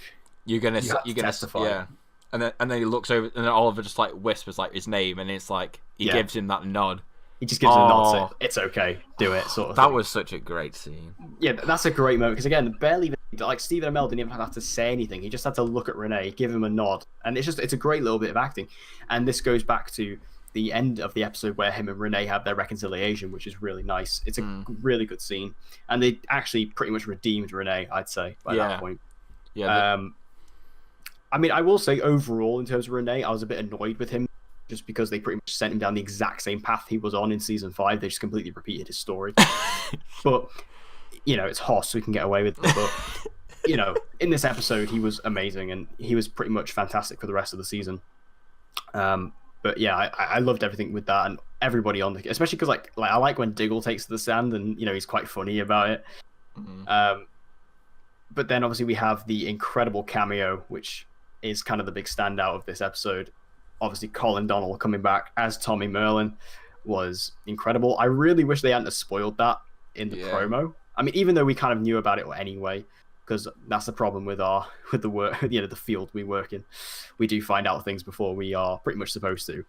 you're gonna testify. Yeah. And then he looks over, and then Oliver just like whispers like his name, and it's like he gives him that nod. He just gives him a nod, saying, "It's okay, do it." Sort of. That was such a great scene. Yeah, that's a great moment because again, barely like Stephen Amell didn't even have to say anything. He just had to look at Renee, give him a nod, and it's a great little bit of acting. And this goes back to the end of the episode where him and Renee have their reconciliation, which is really nice. It's a really good scene, and they actually pretty much redeemed Renee, I'd say, by that point. Yeah. I mean, I will say overall, in terms of Renee, I was a bit annoyed with him just because they pretty much sent him down the exact same path he was on in season 5. They just completely repeated his story. But, you know, it's Hoss, so we can get away with it. But, you know, in this episode, he was amazing, and he was pretty much fantastic for the rest of the season. But yeah, I loved everything with that, and everybody on the, especially because like I like when Diggle takes to the stand, and you know he's quite funny about it. But then obviously we have the incredible cameo, which is kind of the big standout of this episode. Obviously, Colin Donnell coming back as Tommy Merlin was incredible. I really wish they hadn't spoiled that in the promo. I mean, even though we kind of knew about it anyway, because that's the problem with the work, you know, the field we work in. We do find out things before we are pretty much supposed to.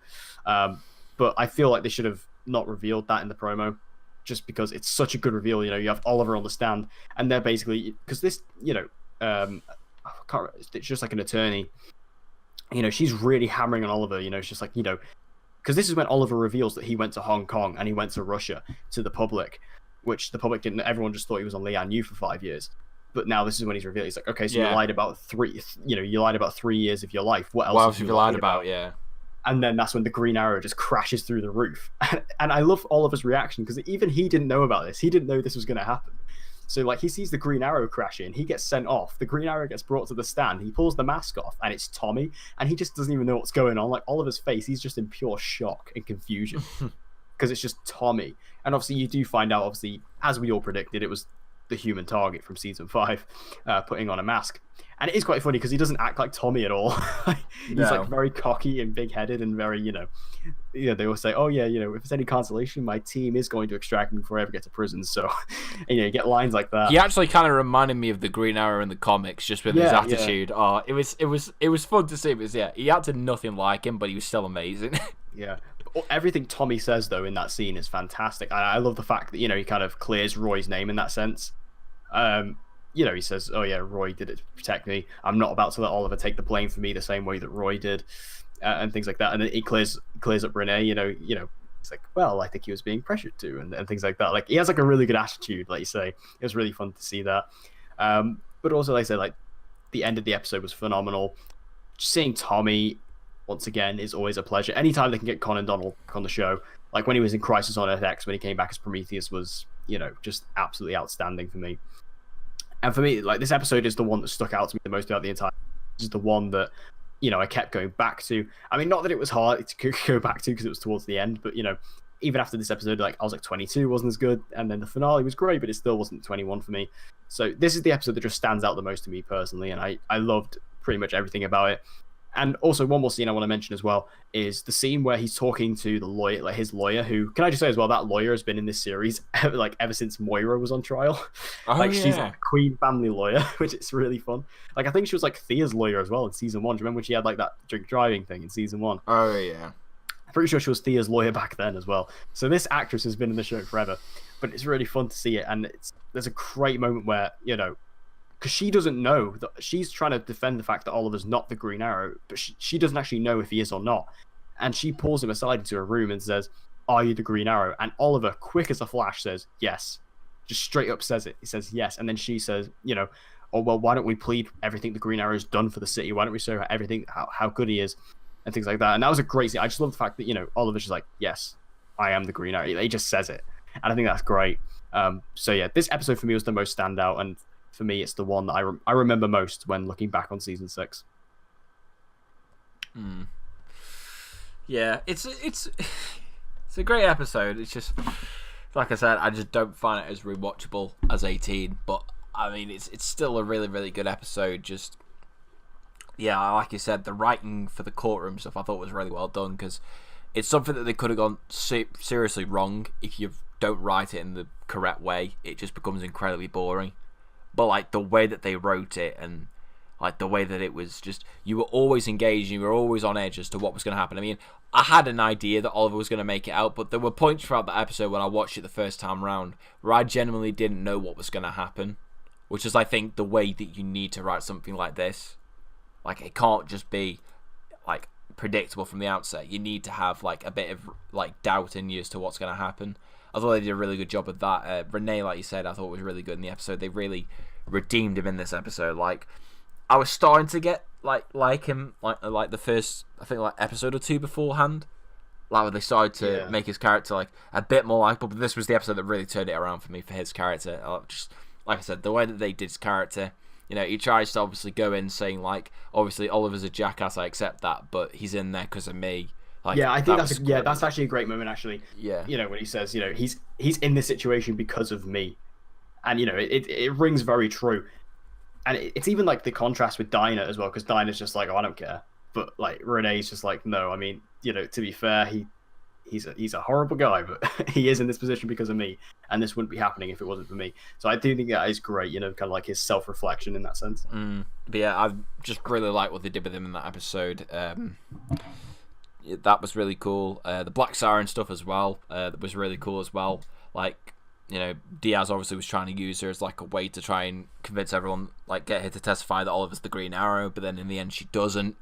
But I feel like they should have not revealed that in the promo, just because it's such a good reveal. You know, you have Oliver on the stand, and they're basically, because this, you know, it's just like an attorney. You know, she's really hammering on Oliver. You know, it's just like, you know, because this is when Oliver reveals that he went to Hong Kong and he went to Russia to the public, which the public didn't. Everyone just thought he was on Lian Yu for 5 years. But now this is when he's revealed. He's like, okay, so you lied about 3. You know, you lied about 3 years of your life. What else have you lied about? Yeah. And then that's when the Green Arrow just crashes through the roof. And I love Oliver's reaction because even he didn't know about this. He didn't know this was going to happen. So like he sees the Green Arrow crash in, he gets sent off. The Green Arrow gets brought to the stand. He pulls the mask off, and it's Tommy, and he just doesn't even know what's going on. Like Oliver's face, he's just in pure shock and confusion because it's just Tommy. And obviously, you do find out, obviously, as we all predicted, it was the human target from season 5 putting on a mask. And it is quite funny because he doesn't act like Tommy at all. He's like very cocky and big-headed and very, you know, they always say, oh yeah, you know, if there's any consolation, my team is going to extract me before I ever get to prison. So, and, you know, you get lines like that. He actually kind of reminded me of the Green Arrow in the comics, just with his attitude. Oh, it was fun to see. Because he acted nothing like him, but he was still amazing. Yeah. Everything Tommy says though in that scene is fantastic. I love the fact that, you know, he kind of clears Roy's name in that sense. You know, he says, oh yeah, Roy did it to protect me. I'm not about to let Oliver take the blame for me the same way that Roy did, and things like that. And then he clears up Renee, you know, it's like, well, I think he was being pressured to, and things like that. Like, he has like a really good attitude, like you say. It was really fun to see that. But also, like I say, like, the end of the episode was phenomenal. Seeing Tommy, once again, is always a pleasure. Anytime they can get Conan Donald back on the show, like when he was in Crisis on Earth X, when he came back as Prometheus, was, you know, just absolutely outstanding for me. And for me, like, this episode is the one that stuck out to me the most throughout the entire. This is the one that, you know, I kept going back to. I mean, not that it was hard to go back to because it was towards the end, but, you know, even after this episode, like, I was like 22 wasn't as good, and then the finale was great, but it still wasn't 21 for me. So this is the episode that just stands out the most to me personally, and I loved pretty much everything about it. And also, one more scene I want to mention as well is the scene where he's talking to the lawyer, like his lawyer, who, can I just say as well, that lawyer has been in this series like ever since Moira was on trial. She's like a Queen family lawyer, which is really fun. Like, I think she was like Thea's lawyer as well in season 1. Do you remember when she had like that drink driving thing in season 1? Oh yeah. I'm pretty sure she was Thea's lawyer back then as well. So this actress has been in the show forever, but it's really fun to see it. And there's a great moment where, you know, because she doesn't know that she's trying to defend the fact that Oliver's not the Green Arrow, but she doesn't actually know if he is or not. And she pulls him aside into a room and says, "Are you the Green Arrow?" And Oliver, quick as a flash, says, "Yes." Just straight up says it. He says, "Yes." And then she says, you know, "Oh, well, why don't we plead everything the Green Arrow's done for the city? Why don't we show her everything, how good he is?" And things like that. And that was a great scene. I just love the fact that, you know, Oliver's just like, "Yes, I am the Green Arrow." He just says it. And I think that's great. So yeah, this episode for me was the most standout, and for me, it's the one that I remember most when looking back on season 6. Yeah, it's a great episode. It's just, like I said, I just don't find it as rewatchable as 18. But I mean, it's still a really, really good episode. Just, yeah, like you said, the writing for the courtroom stuff I thought was really well done, because it's something that they could have gone seriously wrong if you don't write it in the correct way. It just becomes incredibly boring. But like the way that they wrote it, and like the way that it was just, you were always engaged, you were always on edge as to what was going to happen. I mean, I had an idea that Oliver was going to make it out, but there were points throughout the episode when I watched it the first time round where I genuinely didn't know what was going to happen, which is, I think, the way that you need to write something like this. Like, it can't just be like predictable from the outset. You need to have like a bit of like doubt in you as to what's going to happen. I thought they did a really good job of that. Renee, like you said, I thought was really good in the episode. They really redeemed him in this episode. Like, I was starting to get like him like the first, I think, like episode or two beforehand, like when they started to make his character like a bit more likable. But this was the episode that really turned it around for me for his character. Just like I said, the way that they did his character. You know, he tries to obviously go in saying like, obviously Oliver's a jackass, I accept that, but he's in there because of me. Like, yeah, I think that's actually a great moment, actually. Yeah, you know, when he says, you know, he's in this situation because of me, and you know, it rings very true. And it's even like the contrast with Dinah as well, because Dinah's just like, oh, I don't care. But like Renee's just like, no, I mean, you know, to be fair, he's a horrible guy, but he is in this position because of me, and this wouldn't be happening if it wasn't for me. So I do think that is great, you know, kind of like his self-reflection in that sense. But yeah, I just really like what they did with him in that episode. That was really cool. The Black Siren stuff as well was really cool as well. Like, you know, Diaz obviously was trying to use her as like a way to try and convince everyone, like get her to testify that Oliver's the Green Arrow, but then in the end she doesn't.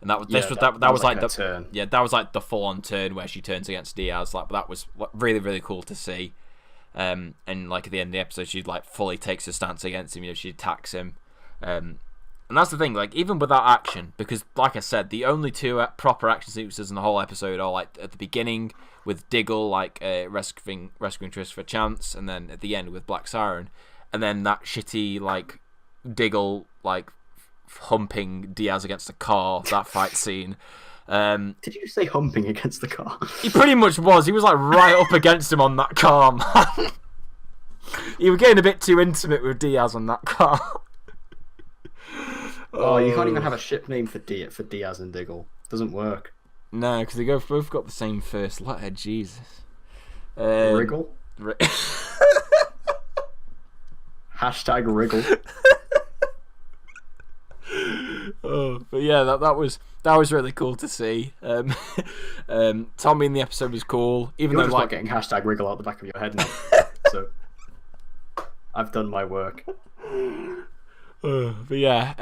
And that was that was like the turn. Yeah, that was like the full on turn where she turns against Diaz. Like, that was really, really cool to see. And like at the end of the episode, she like fully takes a stance against him. You know, she attacks him. And that's the thing. Like, even without action, because like I said, the only two proper action sequences in the whole episode are like at the beginning with Diggle, like rescuing Christopher Chance, and then at the end with Black Siren, and then that shitty like Diggle like humping Diaz against the car, that fight scene. Did you say humping against the car? He pretty much was. He was like right up against him on that car, man. He was getting a bit too intimate with Diaz on that car. Oh, you can't even have a ship name for Diaz and Diggle. Doesn't work. No, because they both got the same first letter. Jesus. Wriggle? Hashtag wriggle. But yeah, that was really cool to see. Tommy in the episode was cool, even You're though just like not getting hashtag wriggle out the back of your head now. So I've done my work. But yeah,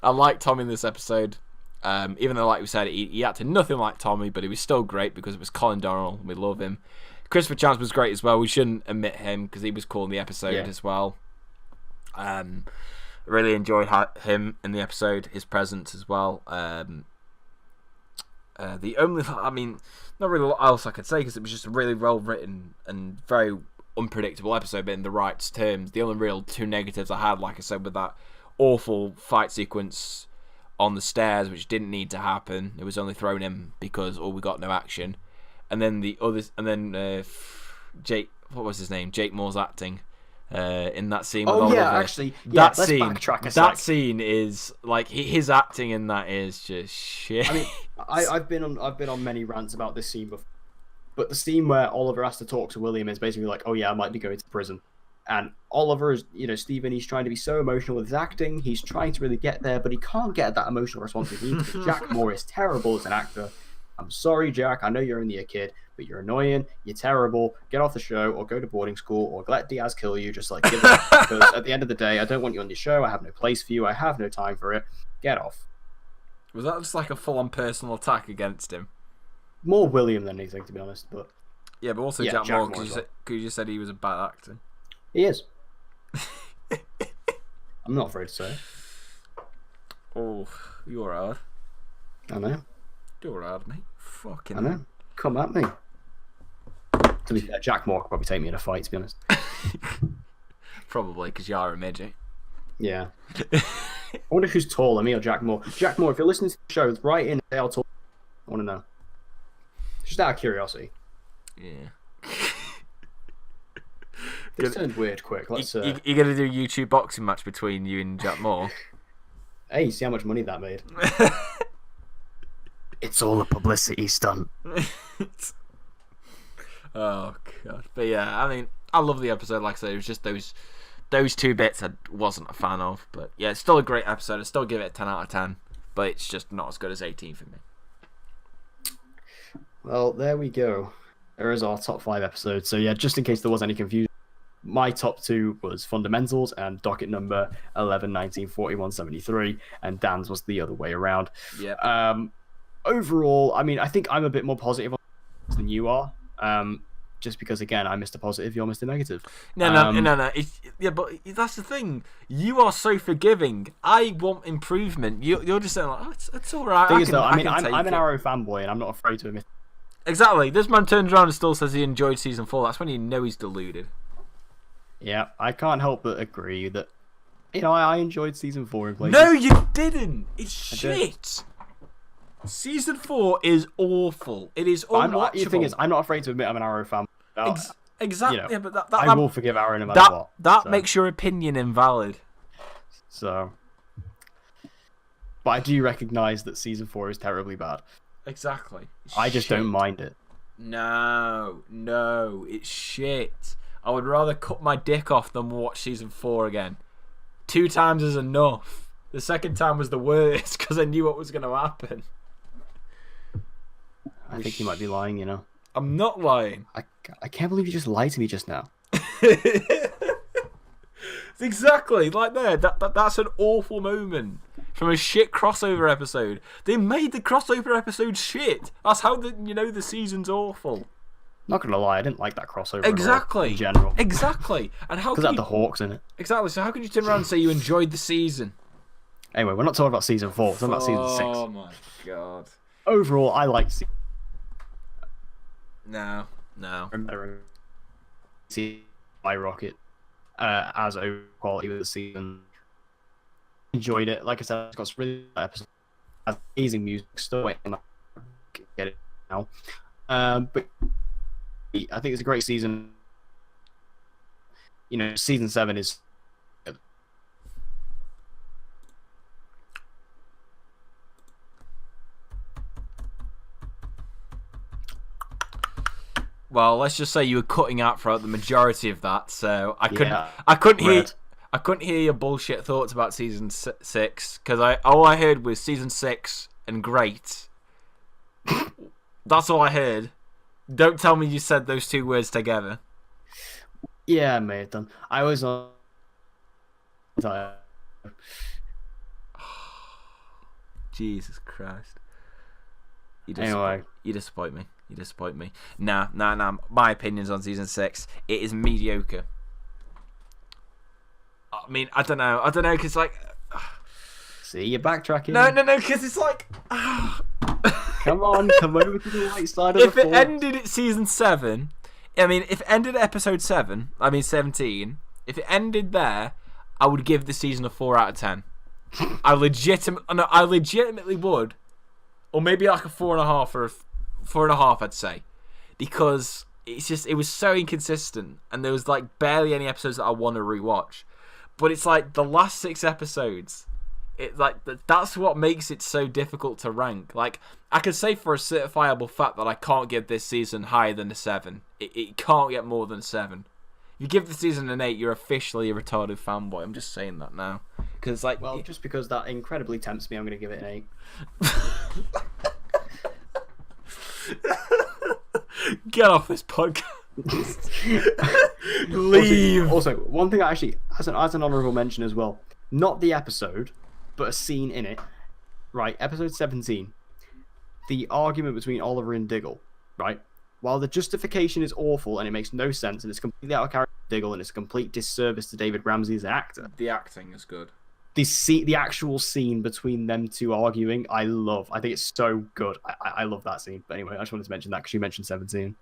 I like Tommy in this episode. Even though, like we said, he acted nothing like Tommy, but he was still great because it was Colin Donnell, and we love him. Christopher Chance was great as well. We shouldn't omit him because he was cool in the episode as well. Really enjoyed him in the episode, his presence as well. The only, I mean, not really a lot else I could say because it was just a really well written and very unpredictable episode, but in the right terms. The only real two negatives I had, like I said, with that awful fight sequence on the stairs, which didn't need to happen. It was only thrown in because we got no action. And then the others, and then Jake, what was his name? Jake Moore's acting in that scene. Oh with yeah, Oliver. actually, yeah. Let's backtrack a sec. That scene is like his acting in that is just shit. I mean, I've been on many rants about this scene before, but the scene where Oliver has to talk to William is basically like, oh yeah, I might be going to prison. And Oliver is, you know, Stephen, he's trying to be so emotional with his acting. He's trying to really get there, but he can't get that emotional response he needs because Jack Moore is terrible as an actor. I'm sorry, Jack. I know you're only a kid, but you're annoying. You're terrible. Get off the show or go to boarding school or let Diaz kill you. Just like give up. Because at the end of the day, I don't want you on the show. I have no place for you. I have no time for it. Get off. Was that just like a full-on personal attack against him? More William than anything, to be honest. But yeah, but also Jack Moore, because you said he was a bad actor. He is. I'm not afraid to say it. Oh, you're hard. I know. You're hard, mate. Fucking I know. Come at me. To be fair, Jack Moore could probably take me in a fight, to be honest. Probably, because you are a midget. Yeah. I wonder who's taller, me or Jack Moore. Jack Moore, if you're listening to the show, write in and say how tall. I want to know. Just out of curiosity. Yeah. This turned weird quick. Let's. You're gonna do a YouTube boxing match between you and Jack Moore? Hey, see how much money that made. It's all a publicity stunt. Oh god, but yeah, I mean, I love the episode. Like I said, it was just those two bits I wasn't a fan of, but yeah, it's still a great episode. I still give it a 10 out of 10, but it's just not as good as 18 for me. Well, there we go. There is our top 5 episodes. So yeah, just in case there was any confusion, my top 2 was Fundamentals and docket number 11, 19, 41, 73, and Dan's was the other way around. Yeah. Overall, I mean, I think I'm a bit more positive on this than you are. Just because, again, I'm Mr. Positive, you're Mr. Negative. No. Yeah, but that's the thing. You are so forgiving. I want improvement. You're just saying, like, oh, it's all right. I'm an Arrow fanboy, and I'm not afraid to admit. Exactly. This man turns around and still says he enjoyed season 4. That's when you know he's deluded. Yeah, I can't help but agree that, I enjoyed season 4 in places. No, you didn't. It's shit. Season 4 is awful. It is unwatchable. The thing is, I'm not afraid to admit I'm an Arrow fan. Exactly. Yeah, but I will forgive Arrow no matter what. That makes your opinion invalid. So, but I do recognise that season 4 is terribly bad. Exactly. I just don't mind it. No, it's shit. I would rather cut my dick off than watch season 4 again. 2 times is enough. The second time was the worst because I knew what was going to happen. I think you might be lying, I'm not lying. I can't believe you just lied to me just now. Exactly, like there. That's an awful moment from a shit crossover episode. They made the crossover episode shit. That's how the season's awful. Not gonna lie, I didn't like that crossover. Exactly. In general. Exactly. And how? Because it had the Hawks in it. Exactly. So how can you turn around and say you enjoyed the season? Anyway, we're not talking about season 4. We're talking about season 6. Oh my god. Overall, I like season. No. See, Rocket as a quality with the season. Enjoyed it. Like I said, it's got some really good episodes. Has amazing music. Still waiting to get it now. But I think it's a great season. Season 7 is. Well, let's just say you were cutting out throughout the majority of that, so I couldn't hear your bullshit thoughts about season 6 because all I heard was season 6 and great. That's all I heard. Don't tell me you said those 2 words together. Yeah, I may have done. I was on. Jesus Christ! You disappoint me. You disappoint me. Nah. My opinions on season 6. It is mediocre. I mean, I don't know, because like. See, you're backtracking. No, because it's like. Come over to the light side of the force. If it ended at season 7, if it ended at episode 7, 17. If it ended there, I would give the season a 4 out of 10. I legitimately would, or maybe like a 4.5 or a 4.5, I'd say, because it was so inconsistent, and there was like barely any episodes that I want to rewatch. But it's like the last 6 episodes, that's what makes it so difficult to rank. Like I could say for a certifiable fact that I can't give this season higher than a 7. It can't get more than a 7. If you give the season an 8, you're officially a retarded fanboy. I'm just saying that now, because just because that incredibly tempts me, I'm going to give it an 8. Get off this podcast. Leave. Also, one thing actually, as an honourable mention as well, not the episode, but a scene in it. Right, episode 17. The argument between Oliver and Diggle. Right, while the justification is awful and it makes no sense and it's completely out of character for Diggle and it's a complete disservice to David Ramsey as an actor. The acting is good. The actual scene between them 2 arguing, I love. I think it's so good. I love that scene. But anyway, I just wanted to mention that because you mentioned 17.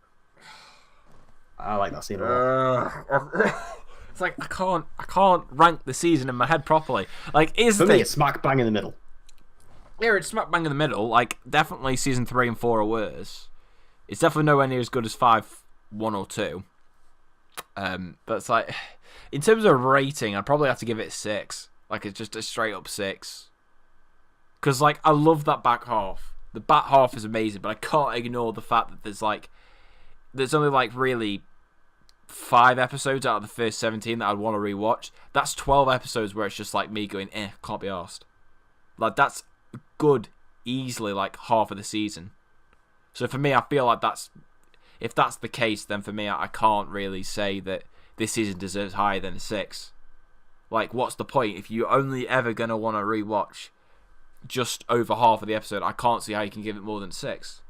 I like that scene a lot. It's like I can't rank the season in my head properly. Like, for me, it's smack bang in the middle. Yeah, it's smack bang in the middle. Like, definitely season 3 and 4 are worse. It's definitely nowhere near as good as 5, 1 or 2. But it's like, in terms of rating, I'd probably have to give it a 6. Like, it's just a straight up 6. Because, like, I love that back half. The back half is amazing, but I can't ignore the fact that there's only like really 5 episodes out of the first 17 that I'd want to rewatch. That's 12 episodes where it's just like me going, can't be arsed. Like, that's good, easily like half of the season. So for me, I feel like if that's the case, then for me, I can't really say that this season deserves higher than a 6. Like, what's the point if you're only ever gonna want to rewatch just over half of the episode? I can't see how you can give it more than 6.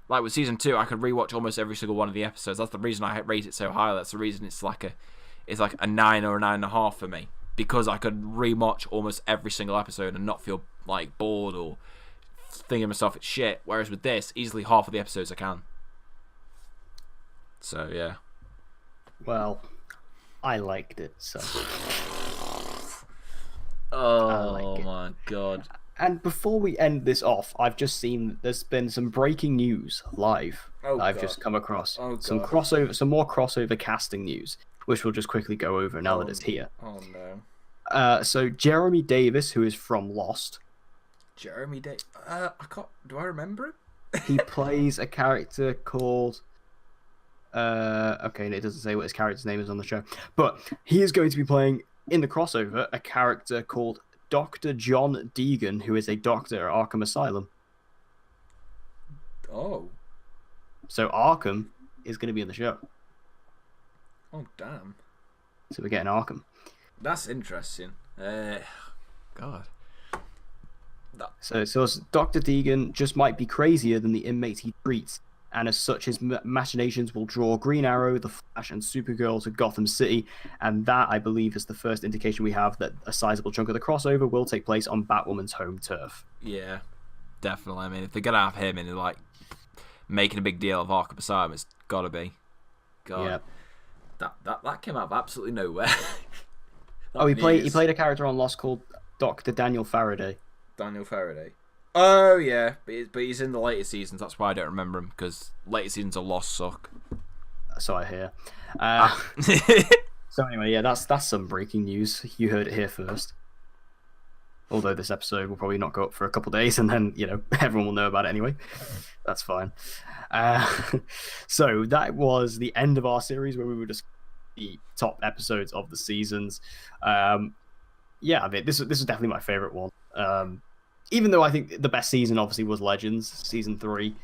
Like with season 2, I could rewatch almost every single one of the episodes. That's the reason I rate it so high. That's the reason it's like a 9 or a 9.5 for me, because I could rewatch almost every single episode and not feel like bored or thinking myself it's shit. Whereas with this, easily half of the episodes I can. So yeah. Well, I liked it. So. Oh my god. And before we end this off, I've just seen there's been some breaking news live that I've just come across. Some more crossover casting news, which we'll just quickly go over now that it's here. Oh no. So Jeremy Davis, who is from Lost. Jeremy Davis. I can't. Do I remember him? He plays a character called. Okay, it doesn't say what his character's name is on the show, but he is going to be playing in the crossover a character called Dr. John Deegan, who is a doctor at Arkham Asylum. Oh. So Arkham is going to be in the show. Oh, damn. So we're getting Arkham. That's interesting. God. So Dr. Deegan just might be crazier than the inmates he treats, and as such his machinations will draw Green Arrow, the Flash, and Supergirl to Gotham City, and that, I believe, is the first indication we have that a sizable chunk of the crossover will take place on Batwoman's home turf. Yeah, definitely. I mean, if they're going to have him and like making a big deal of Arkham Asylum, it's got to be. God. Yeah. That came out of absolutely nowhere. He played a character on Lost called Dr. Daniel Faraday. Daniel Faraday. Oh, yeah, but he's in the later seasons. That's why I don't remember him, because later seasons of Lost suck. So I hear. So anyway, yeah, that's some breaking news. You heard it here first. Although this episode will probably not go up for a couple of days, and then, everyone will know about it anyway. That's fine. So that was the end of our series where we were just the top episodes of the seasons. Yeah, I mean, this is definitely my favorite one. Even though I think the best season obviously was Legends, season 3,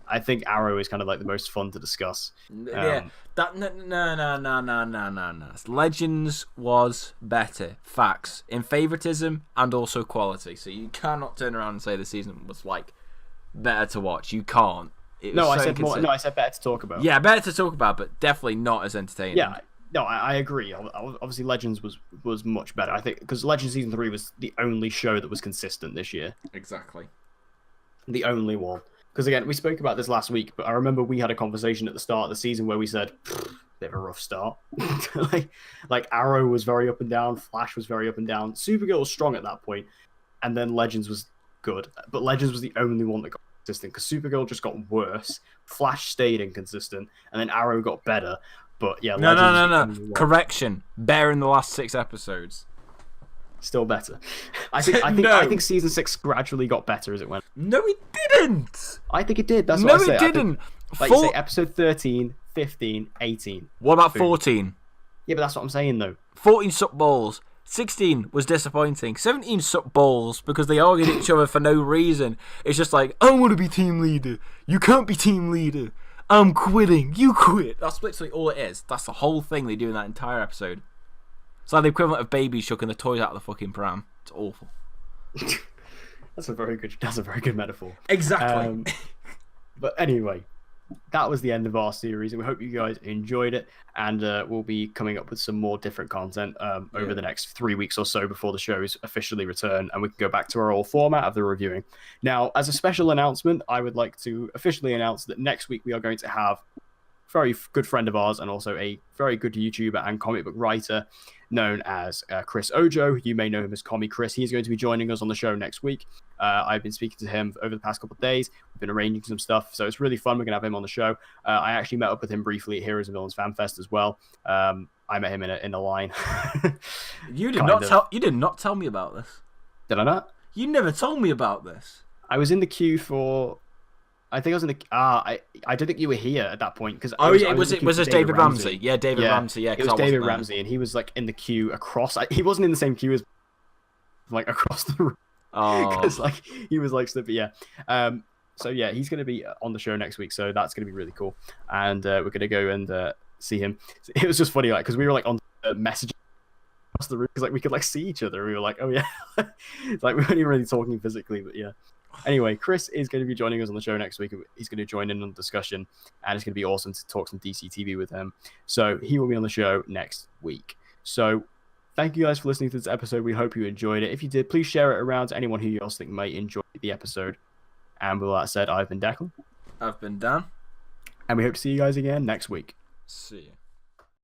I think Arrow is kind of like the most fun to discuss. Yeah, no. Legends was better. Facts. In favoritism and also quality. So you cannot turn around and say the season was like better to watch. You can't. I said better to talk about. Yeah, better to talk about, but definitely not as entertaining. Yeah. No, I agree. Obviously, Legends was much better. I think because Legends season 3 was the only show that was consistent this year. Exactly. The only one. Because again, we spoke about this last week, but I remember we had a conversation at the start of the season where we said, bit of a rough start. like Arrow was very up and down, Flash was very up and down, Supergirl was strong at that point, and then Legends was good. But Legends was the only one that got consistent because Supergirl just got worse, Flash stayed inconsistent, and then Arrow got better. But yeah, no. Correction. Better in the last 6 episodes. Still better. I think season 6 gradually got better as it went. No, it didn't. I think it did. That's what I say. No, it didn't. You say episode 13, 15, 18. What about 14? Yeah, but that's what I'm saying though. 14 sucked balls. 16 was disappointing. 17 sucked balls because they argued each other for no reason. It's just like, I want to be team leader. You can't be team leader. I'm quitting. You quit. That's literally all it is. That's the whole thing they do in that entire episode. It's like the equivalent of babies shucking the toys out of the fucking pram. It's awful. That's a very good metaphor. Exactly. But anyway, that was the end of our series, and we hope you guys enjoyed it. And we'll be coming up with some more different content over the next 3 weeks or so before the shows officially return, and we can go back to our old format of the reviewing. Now, as a special announcement, I would like to officially announce that next week we are going to have a very good friend of ours and also a very good YouTuber and comic book writer known as Chris Ojo. You may know him as Commie Chris. He's going to be joining us on the show next week. I've been speaking to him over the past couple of days. We've been arranging some stuff, so it's really fun. We're going to have him on the show. I actually met up with him briefly at Heroes and Villains Fan Fest as well. I met him in a line. You did not tell me about this. Did I not? You never told me about this. I was in the queue for. I think I was in the. I don't think you were here at that point because. Oh yeah, was it David Ramsey? Yeah, David Ramsey. Yeah, it was David Ramsey, and he was like in the queue across. He wasn't in the same queue as like across the room. Oh, because like he was like but yeah. So yeah, he's gonna be on the show next week, so that's gonna be really cool, and we're gonna go and see him. It was just funny, like because we were like on messaging across the room because like we could like see each other. We were like, oh yeah, like we weren't even really talking physically, but yeah. Anyway, Chris is going to be joining us on the show next week. He's going to join in on the discussion, and it's going to be awesome to talk some DCTV with him. So he will be on the show next week. So thank you guys for listening to this episode. We hope you enjoyed it. If you did, please share it around to anyone who you else think might enjoy the episode. And with that said, I've been Declan. I've been Dan. And we hope to see you guys again next week. See you.